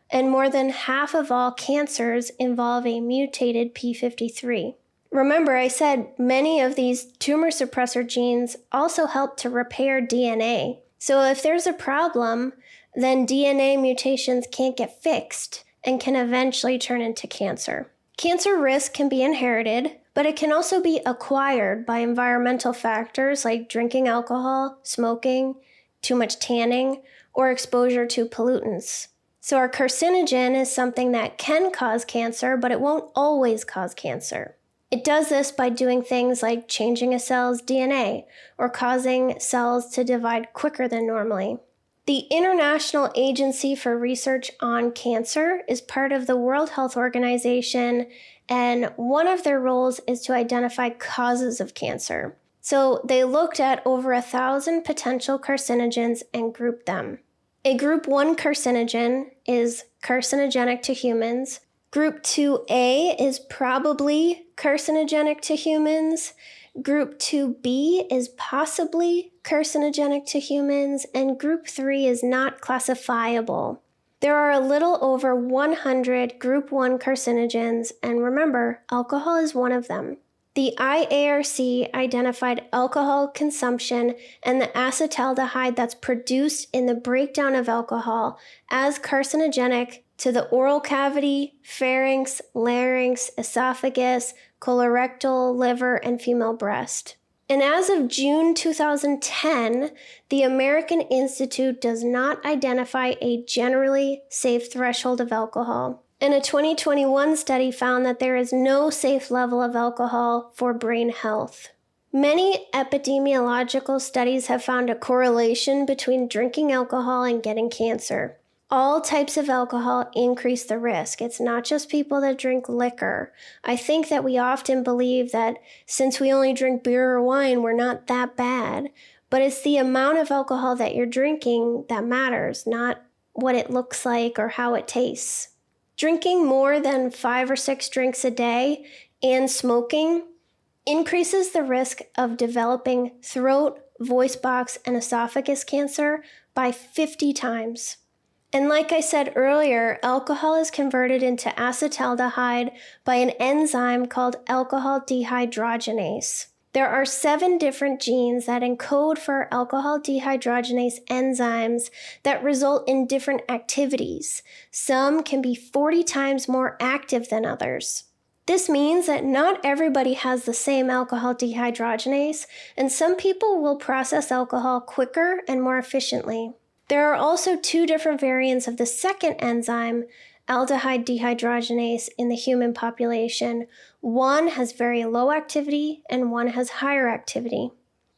A: and more than half of all cancers involve a mutated P53. Remember, I said many of these tumor suppressor genes also help to repair DNA. So if there's a problem, then DNA mutations can't get fixed and can eventually turn into cancer. Cancer risk can be inherited, but it can also be acquired by environmental factors like drinking alcohol, smoking, too much tanning, or exposure to pollutants. So our carcinogen is something that can cause cancer, but it won't always cause cancer. It does this by doing things like changing a cell's DNA or causing cells to divide quicker than normally. The International Agency for Research on Cancer is part of the World Health Organization, and one of their roles is to identify causes of cancer. So they looked at over 1,000 potential carcinogens and grouped them. A group 1 carcinogen is carcinogenic to humans. Group 2A is probably carcinogenic to humans. Group 2B is possibly carcinogenic to humans, and Group 3 is not classifiable. There are a little over 100 Group 1 carcinogens, and remember, alcohol is one of them. The IARC identified alcohol consumption and the acetaldehyde that's produced in the breakdown of alcohol as carcinogenic to the oral cavity, pharynx, larynx, esophagus, colorectal, liver, and female breast. And as of June 2010, the American Institute does not identify a generally safe threshold of alcohol. And a 2021 study found that there is no safe level of alcohol for brain health. Many epidemiological studies have found a correlation between drinking alcohol and getting cancer. All types of alcohol increase the risk. It's not just people that drink liquor. I think that we often believe that since we only drink beer or wine, we're not that bad. But it's the amount of alcohol that you're drinking that matters, not what it looks like or how it tastes. Drinking more than 5 or 6 drinks a day and smoking increases the risk of developing throat, voice box, and esophagus cancer by 50 times. And like I said earlier, alcohol is converted into acetaldehyde by an enzyme called alcohol dehydrogenase. There are 7 different genes that encode for alcohol dehydrogenase enzymes that result in different activities. Some can be 40 times more active than others. This means that not everybody has the same alcohol dehydrogenase, and some people will process alcohol quicker and more efficiently. There are also 2 different variants of the second enzyme, aldehyde dehydrogenase, in the human population. One has very low activity and one has higher activity.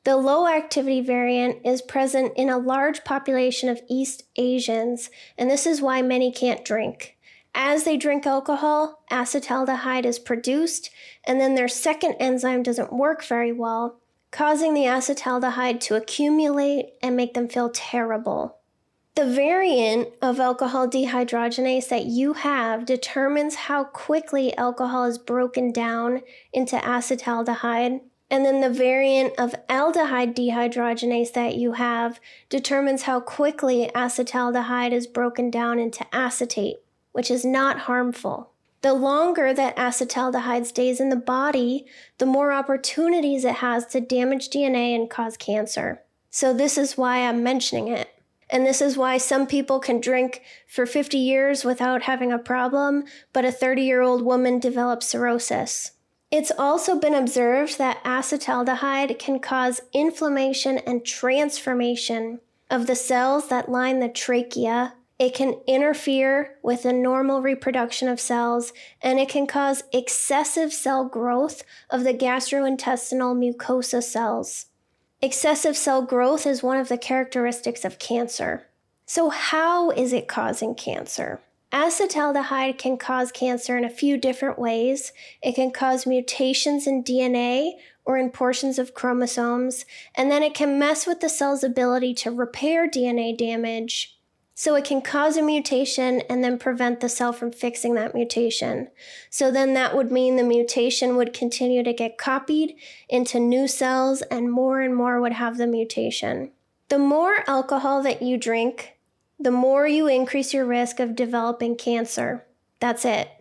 A: The low activity variant is present in a large population of East Asians, and this is why many can't drink. As they drink alcohol, acetaldehyde is produced, and then their second enzyme doesn't work very well, causing the acetaldehyde to accumulate and make them feel terrible. The variant of alcohol dehydrogenase that you have determines how quickly alcohol is broken down into acetaldehyde, and then the variant of aldehyde dehydrogenase that you have determines how quickly acetaldehyde is broken down into acetate, which is not harmful. The longer that acetaldehyde stays in the body, the more opportunities it has to damage DNA and cause cancer. So this is why I'm mentioning it. And this is why some people can drink for 50 years without having a problem, but a 30-year-old woman develops cirrhosis. It's also been observed that acetaldehyde can cause inflammation and transformation of the cells that line the trachea. It can interfere with the normal reproduction of cells, and it can cause excessive cell growth of the gastrointestinal mucosa cells. Excessive cell growth is one of the characteristics of cancer. So how is it causing cancer? Acetaldehyde can cause cancer in a few different ways. It can cause mutations in DNA or in portions of chromosomes, and then it can mess with the cell's ability to repair DNA damage. So it can cause a mutation and then prevent the cell from fixing that mutation. So then that would mean the mutation would continue to get copied into new cells and more would have the mutation. The more alcohol that you drink, the more you increase your risk of developing cancer. That's it.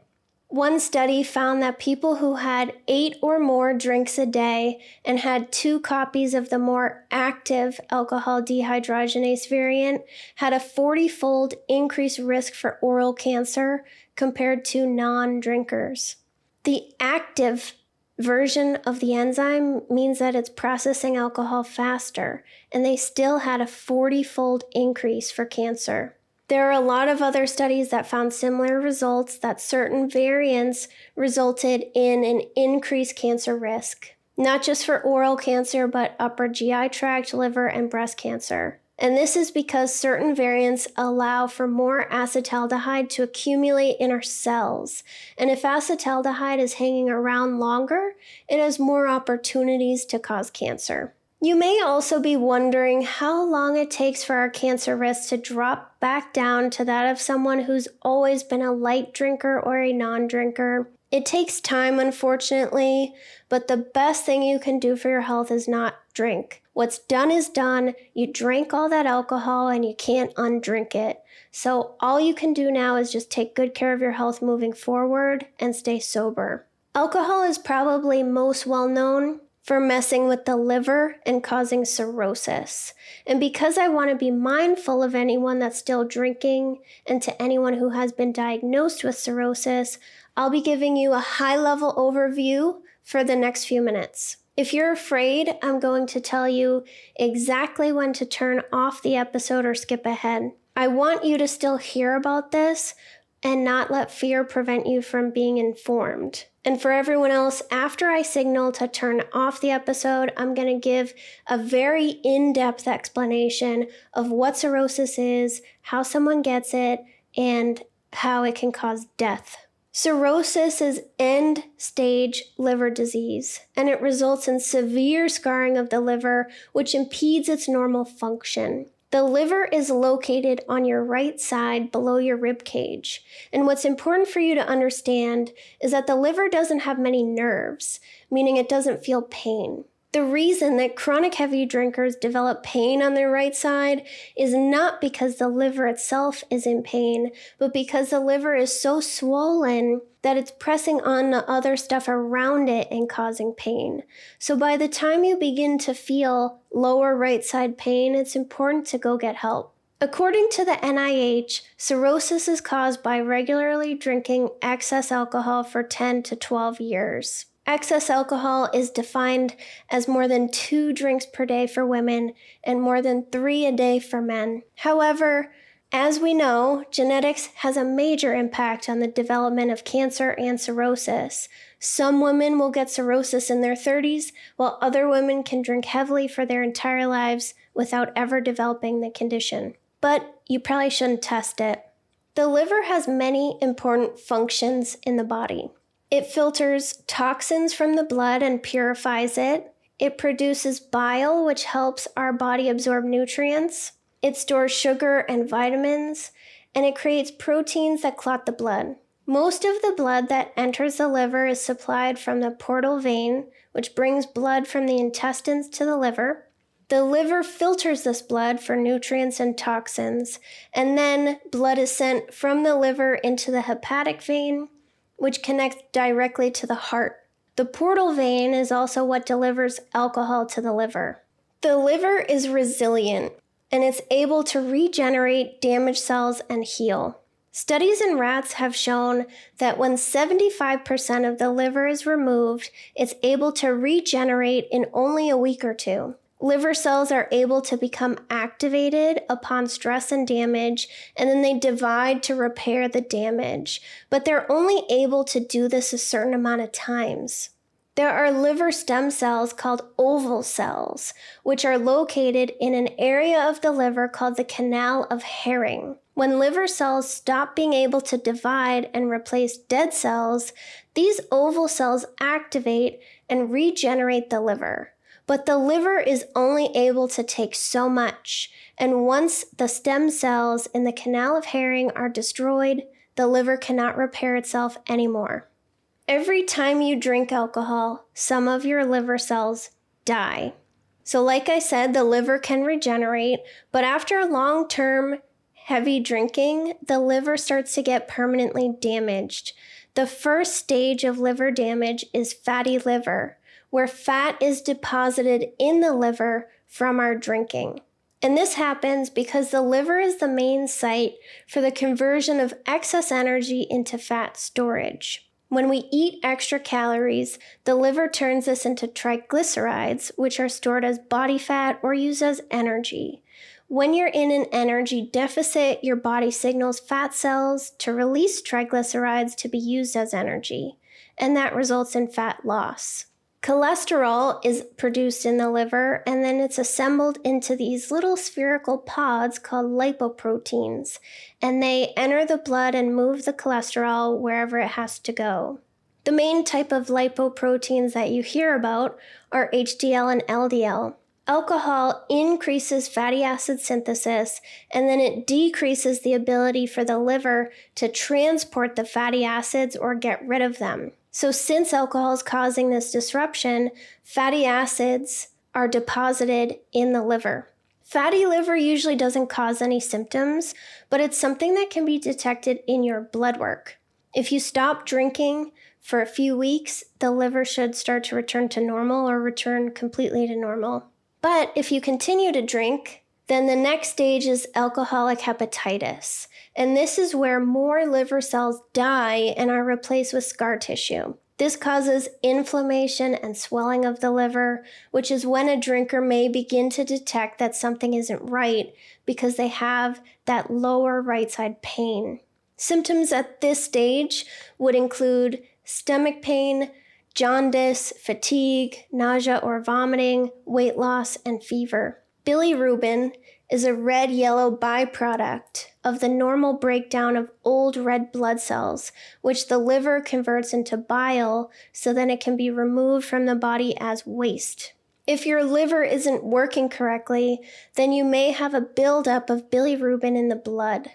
A: One study found that people who had 8 or more drinks a day and had 2 copies of the more active alcohol dehydrogenase variant had a 40-fold increased risk for oral cancer compared to non-drinkers. The active version of the enzyme means that it's processing alcohol faster, and they still had a 40-fold increase for cancer. There are a lot of other studies that found similar results, that certain variants resulted in an increased cancer risk, not just for oral cancer, but upper GI tract, liver, and breast cancer. And this is because certain variants allow for more acetaldehyde to accumulate in our cells. And if acetaldehyde is hanging around longer, it has more opportunities to cause cancer. You may also be wondering how long it takes for our cancer risk to drop back down to that of someone who's always been a light drinker or a non-drinker. It takes time, unfortunately, but the best thing you can do for your health is not drink. What's done is done. You drank all that alcohol and you can't undrink it. So all you can do now is just take good care of your health moving forward and stay sober. Alcohol is probably most well known for messing with the liver and causing cirrhosis. And because I want to be mindful of anyone that's still drinking and to anyone who has been diagnosed with cirrhosis, I'll be giving you a high-level overview for the next few minutes. If you're afraid, I'm going to tell you exactly when to turn off the episode or skip ahead. I want you to still hear about this and not let fear prevent you from being informed. And for everyone else, after I signal to turn off the episode, I'm going to give a very in-depth explanation of what cirrhosis is, how someone gets it, and how it can cause death. Cirrhosis is end-stage liver disease, and it results in severe scarring of the liver, which impedes its normal function. The liver is located on your right side below your rib cage. And what's important for you to understand is that the liver doesn't have many nerves, meaning it doesn't feel pain. The reason that chronic heavy drinkers develop pain on their right side is not because the liver itself is in pain, but because the liver is so swollen that it's pressing on the other stuff around it and causing pain. So by the time you begin to feel lower right side pain, it's important to go get help. According to the NIH, cirrhosis is caused by regularly drinking excess alcohol for 10 to 12 years. Excess alcohol is defined as more than 2 drinks per day for women and more than 3 a day for men. However, as we know, genetics has a major impact on the development of cancer and cirrhosis. Some women will get cirrhosis in their 30s, while other women can drink heavily for their entire lives without ever developing the condition. But you probably shouldn't test it. The liver has many important functions in the body. It filters toxins from the blood and purifies it. It produces bile, which helps our body absorb nutrients. It stores sugar and vitamins, and it creates proteins that clot the blood. Most of the blood that enters the liver is supplied from the portal vein, which brings blood from the intestines to the liver. The liver filters this blood for nutrients and toxins, and then blood is sent from the liver into the hepatic vein, which connects directly to the heart. The portal vein is also what delivers alcohol to the liver. The liver is resilient, and it's able to regenerate damaged cells and heal. Studies in rats have shown that when 75% of the liver is removed, it's able to regenerate in only a week or 2. Liver cells are able to become activated upon stress and damage, and then they divide to repair the damage. But they're only able to do this a certain amount of times. There are liver stem cells called oval cells, which are located in an area of the liver called the canal of Herring. When liver cells stop being able to divide and replace dead cells, these oval cells activate and regenerate the liver. But the liver is only able to take so much, and once the stem cells in the canal of Herring are destroyed, the liver cannot repair itself anymore. Every time you drink alcohol, some of your liver cells die. So like I said, the liver can regenerate, but after long-term heavy drinking, the liver starts to get permanently damaged. The first stage of liver damage is fatty liver, where fat is deposited in the liver from our drinking. And this happens because the liver is the main site for the conversion of excess energy into fat storage. When we eat extra calories, the liver turns this into triglycerides, which are stored as body fat or used as energy. When you're in an energy deficit, your body signals fat cells to release triglycerides to be used as energy, and that results in fat loss. Cholesterol is produced in the liver, and then it's assembled into these little spherical pods called lipoproteins, and they enter the blood and move the cholesterol wherever it has to go. The main type of lipoproteins that you hear about are HDL and LDL. Alcohol increases fatty acid synthesis, and then it decreases the ability for the liver to transport the fatty acids or get rid of them. So since alcohol is causing this disruption, fatty acids are deposited in the liver. Fatty liver usually doesn't cause any symptoms, but it's something that can be detected in your blood work. If you stop drinking for a few weeks, the liver should start to return to normal or return completely to normal. But if you continue to drink, then the next stage is alcoholic hepatitis. And this is where more liver cells die and are replaced with scar tissue. This causes inflammation and swelling of the liver, which is when a drinker may begin to detect that something isn't right because they have that lower right side pain. Symptoms at this stage would include stomach pain, jaundice, fatigue, nausea or vomiting, weight loss, and fever. Bilirubin is a red-yellow byproduct of the normal breakdown of old red blood cells, which the liver converts into bile so then it can be removed from the body as waste. If your liver isn't working correctly, then you may have a buildup of bilirubin in the blood.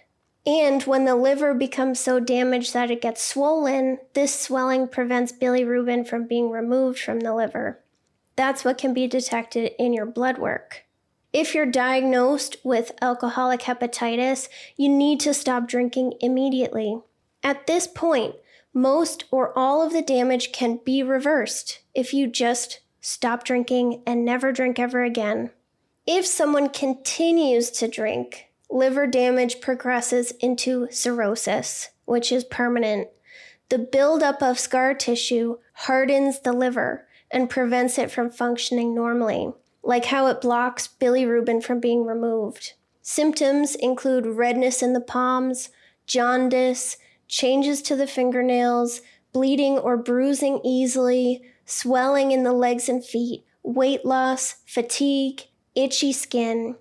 A: And when the liver becomes so damaged that it gets swollen, this swelling prevents bilirubin from being removed from the liver. That's what can be detected in your blood work. If you're diagnosed with alcoholic hepatitis, you need to stop drinking immediately. At this point, most or all of the damage can be reversed if you just stop drinking and never drink ever again. If someone continues to drink, liver damage progresses into cirrhosis, which is permanent. The buildup of scar tissue hardens the liver and prevents it from functioning normally, like how it blocks bilirubin from being removed. Symptoms include redness in the palms, jaundice, changes to the fingernails, bleeding or bruising easily, swelling in the legs and feet, weight loss, fatigue, itchy skin,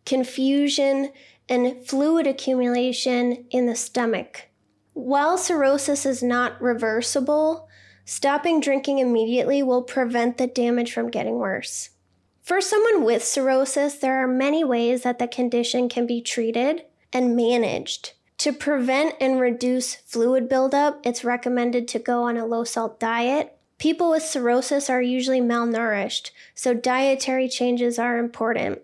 A: confusion, and fluid accumulation in the stomach. While cirrhosis is not reversible, stopping drinking immediately will prevent the damage from getting worse. For someone with cirrhosis, there are many ways that the condition can be treated and managed. To prevent and reduce fluid buildup, it's recommended to go on a low-salt diet. People with cirrhosis are usually malnourished, so dietary changes are important.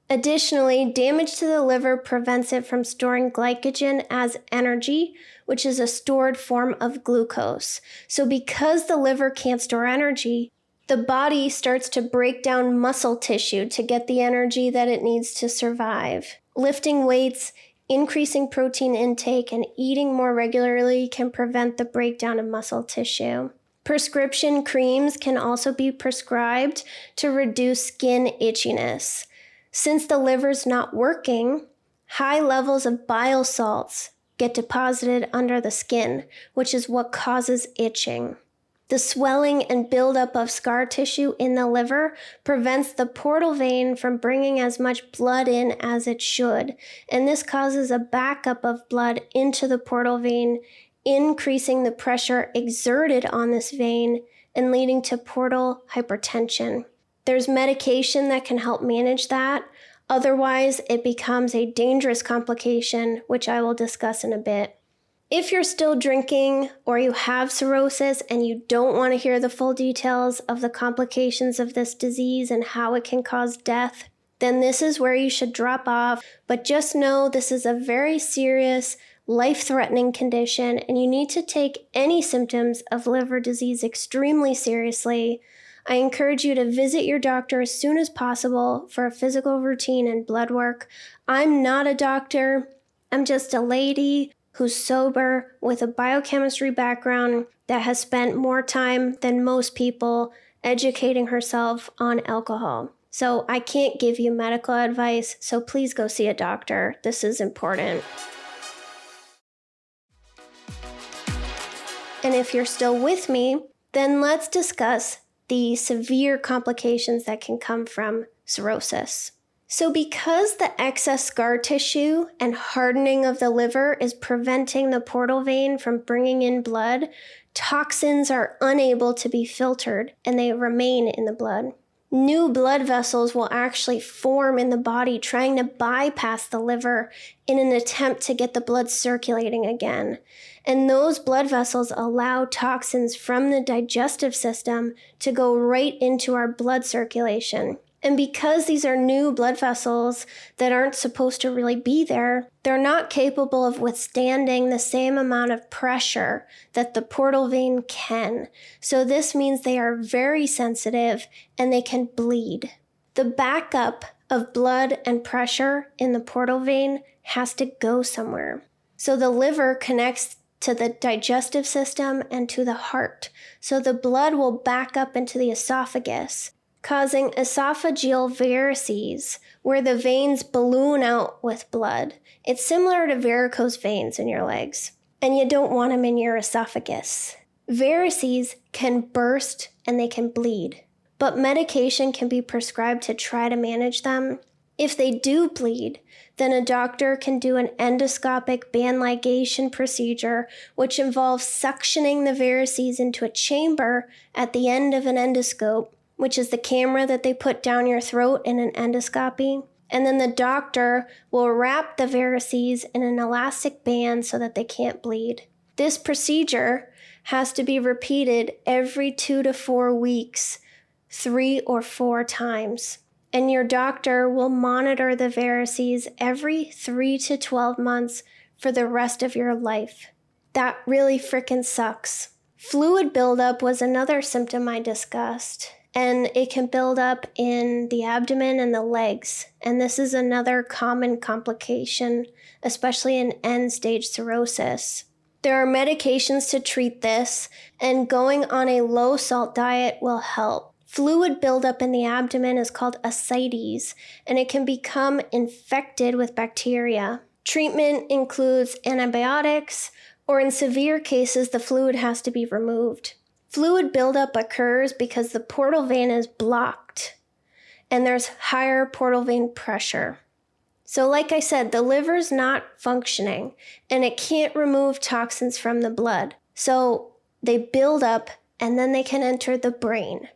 A: Additionally, damage to the liver prevents it from storing glycogen as energy, which is a stored form of glucose. So because the liver can't store energy, the body starts to break down muscle tissue to get the energy that it needs to survive. Lifting weights, increasing protein intake, and eating more regularly can prevent the breakdown of muscle tissue. Prescription creams can also be prescribed to reduce skin itchiness. Since the liver's not working, high levels of bile salts get deposited under the skin, which is what causes itching. The swelling and buildup of scar tissue in the liver prevents the portal vein from bringing as much blood in as it should, and this causes a backup of blood into the portal vein, increasing the pressure exerted on this vein and leading to portal hypertension. There's medication that can help manage that. Otherwise, it becomes a dangerous complication, which I will discuss in a bit. If you're still drinking or you have cirrhosis and you don't want to hear the full details of the complications of this disease and how it can cause death, then this is where you should drop off. But just know this is a very serious, life-threatening condition, and you need to take any symptoms of liver disease extremely seriously. I encourage you to visit your doctor as soon as possible for a physical routine and blood work. I'm not a doctor. I'm just a lady who's sober with a biochemistry background that has spent more time than most people educating herself on alcohol. So I can't give you medical advice, so please go see a doctor. This is important. And if you're still with me, then let's discuss the severe complications that can come from cirrhosis. So because the excess scar tissue and hardening of the liver is preventing the portal vein from bringing in blood, toxins are unable to be filtered and they remain in the blood. New blood vessels will actually form in the body trying to bypass the liver in an attempt to get the blood circulating again. And those blood vessels allow toxins from the digestive system to go right into our blood circulation. And because these are new blood vessels that aren't supposed to really be there, they're not capable of withstanding the same amount of pressure that the portal vein can. So this means they are very sensitive and they can bleed. The backup of blood and pressure in the portal vein has to go somewhere. So the liver connects to the digestive system and to the heart. So the blood will back up into the esophagus, causing esophageal varices, where the veins balloon out with blood. It's similar to varicose veins in your legs, and you don't want them in your esophagus. Varices can burst and they can bleed, but medication can be prescribed to try to manage them. If they do bleed, then a doctor can do an endoscopic band ligation procedure, which involves suctioning the varices into a chamber at the end of an endoscope, which is the camera that they put down your throat in an endoscopy. And then the doctor will wrap the varices in an elastic band so that they can't bleed. This procedure has to be repeated every 2 to 4 weeks, 3 or 4 times. And your doctor will monitor the varices every 3 to 12 months for the rest of your life. That really frickin' sucks. Fluid buildup was another symptom I discussed. And it can build up in the abdomen and the legs. And this is another common complication, especially in end-stage cirrhosis. There are medications to treat this, and going on a low-salt diet will help. Fluid buildup in the abdomen is called ascites, and it can become infected with bacteria. Treatment includes antibiotics, or in severe cases, the fluid has to be removed. Fluid buildup occurs because the portal vein is blocked and there's higher portal vein pressure. So like I said, the liver's not functioning and it can't remove toxins from the blood. So they build up and then they can enter the brain.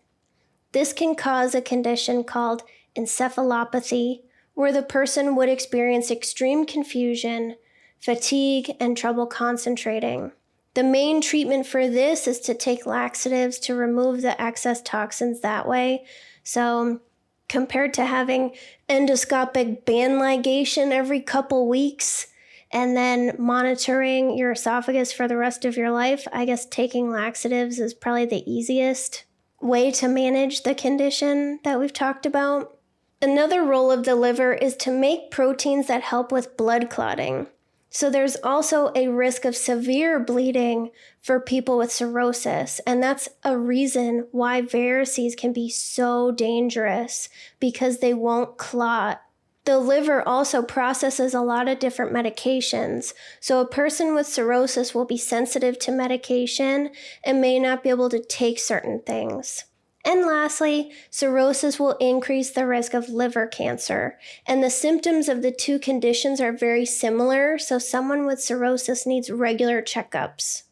A: This can cause a condition called encephalopathy, where the person would experience extreme confusion, fatigue, and trouble concentrating. The main treatment for this is to take laxatives to remove the excess toxins that way. So compared to having endoscopic band ligation every couple weeks and then monitoring your esophagus for the rest of your life, I guess taking laxatives is probably the easiest way to manage the condition that we've talked about. Another role of the liver is to make proteins that help with blood clotting. So there's also a risk of severe bleeding for people with cirrhosis, and that's a reason why varices can be so dangerous, because they won't clot. The liver also processes a lot of different medications, so a person with cirrhosis will be sensitive to medication and may not be able to take certain things. And lastly, cirrhosis will increase the risk of liver cancer. And the symptoms of the two conditions are very similar, so someone with cirrhosis needs regular checkups.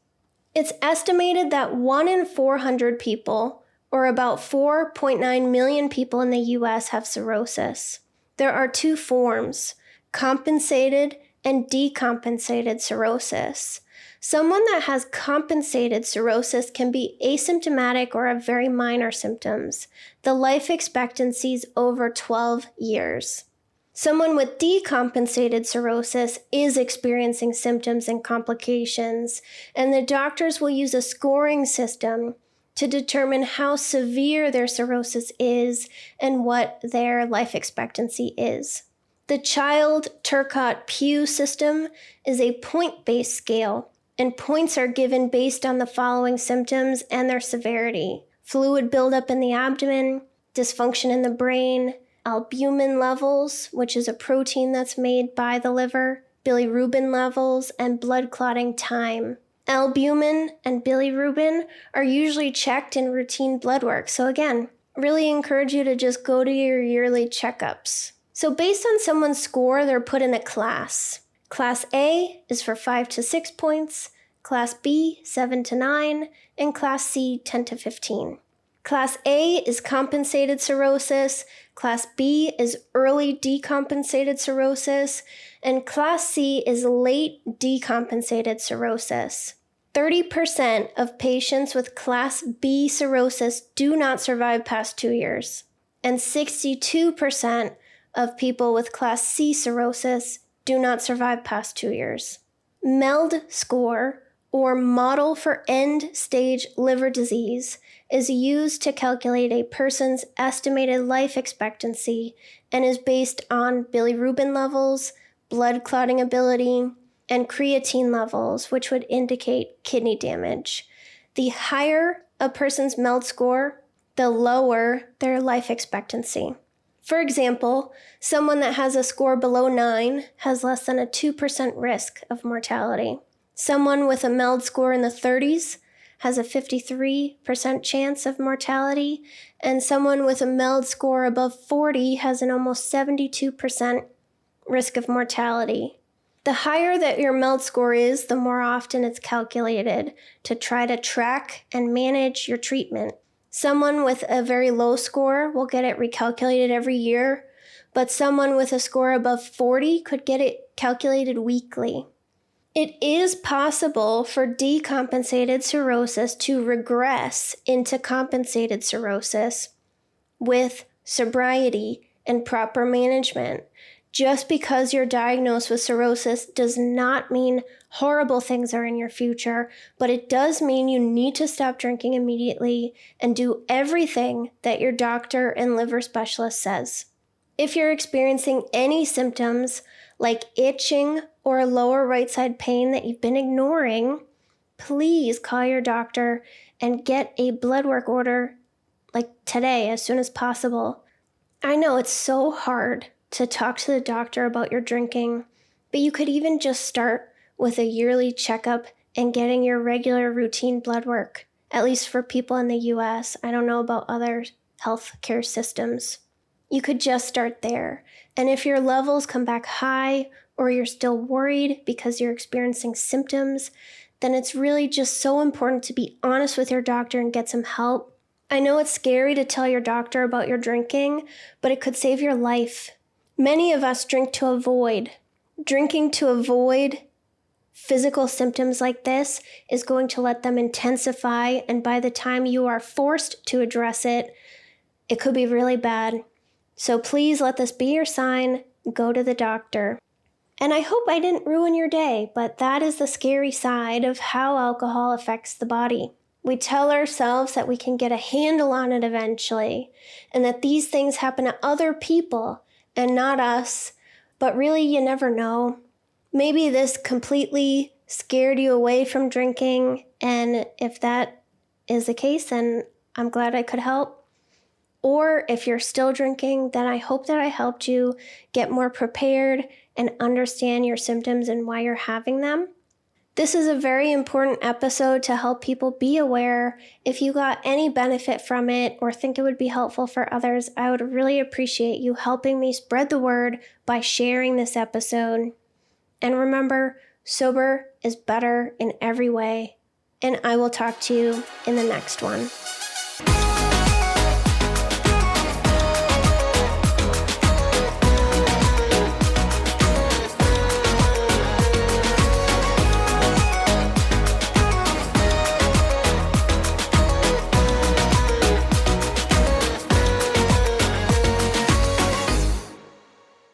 A: It's estimated that 1 in 400 people, or about 4.9 million people in the US, have cirrhosis. There are 2 forms, compensated and decompensated cirrhosis. Someone that has compensated cirrhosis can be asymptomatic or have very minor symptoms. The life expectancy is over 12 years. Someone with decompensated cirrhosis is experiencing symptoms and complications, and the doctors will use a scoring system to determine how severe their cirrhosis is and what their life expectancy is. The Child-Turcotte-Pugh system is a point-based scale, and points are given based on the following symptoms and their severity: fluid buildup in the abdomen, dysfunction in the brain, albumin levels, which is a protein that's made by the liver, bilirubin levels, and blood clotting time. Albumin and bilirubin are usually checked in routine blood work. So again, really encourage you to just go to your yearly checkups. So based on someone's score, they're put in a class. Class A is for 5 to 6 points, Class B 7 to 9, and Class C 10 to 15. Class A is compensated cirrhosis, Class B is early decompensated cirrhosis, and Class C is late decompensated cirrhosis. 30% of patients with Class B cirrhosis do not survive past 2 years, and 62% of people with Class C cirrhosis do not survive past 2 years. MELD score, or Model for End-Stage Liver Disease, is used to calculate a person's estimated life expectancy and is based on bilirubin levels, blood clotting ability, and creatine levels, which would indicate kidney damage. The higher a person's MELD score, the lower their life expectancy. For example, someone that has a score below 9 has less than a 2% risk of mortality. Someone with a MELD score in the 30s has a 53% chance of mortality, and someone with a MELD score above 40 has an almost 72% risk of mortality. The higher that your MELD score is, the more often it's calculated to try to track and manage your treatment. Someone with a very low score will get it recalculated every year, but someone with a score above 40 could get it calculated weekly. It is possible for decompensated cirrhosis to regress into compensated cirrhosis with sobriety and proper management. Just because you're diagnosed with cirrhosis does not mean horrible things are in your future, but it does mean you need to stop drinking immediately and do everything that your doctor and liver specialist says. If you're experiencing any symptoms like itching or lower right side pain that you've been ignoring, please call your doctor and get a blood work order like today, as soon as possible. I know it's so hard to talk to the doctor about your drinking, but you could even just start with a yearly checkup and getting your regular routine blood work, at least for people in the US. I don't know about other healthcare systems. You could just start there. And if your levels come back high or you're still worried because you're experiencing symptoms, then it's really just so important to be honest with your doctor and get some help. I know it's scary to tell your doctor about your drinking, but it could save your life. Many of us drink to avoid. Drinking to avoid physical symptoms like this is going to let them intensify, and by the time you are forced to address it, it could be really bad. So please let this be your sign. Go to the doctor. And I hope I didn't ruin your day, but that is the scary side of how alcohol affects the body. We tell ourselves that we can get a handle on it eventually, and that these things happen to other people and not us, but really you never know. Maybe this completely scared you away from drinking, and if that is the case, then I'm glad I could help. Or if you're still drinking, then I hope that I helped you get more prepared and understand your symptoms and why you're having them. This is a very important episode to help people be aware. If you got any benefit from it or think it would be helpful for others, I would really appreciate you helping me spread the word by sharing this episode. And remember, sober is better in every way. And I will talk to you in the next one.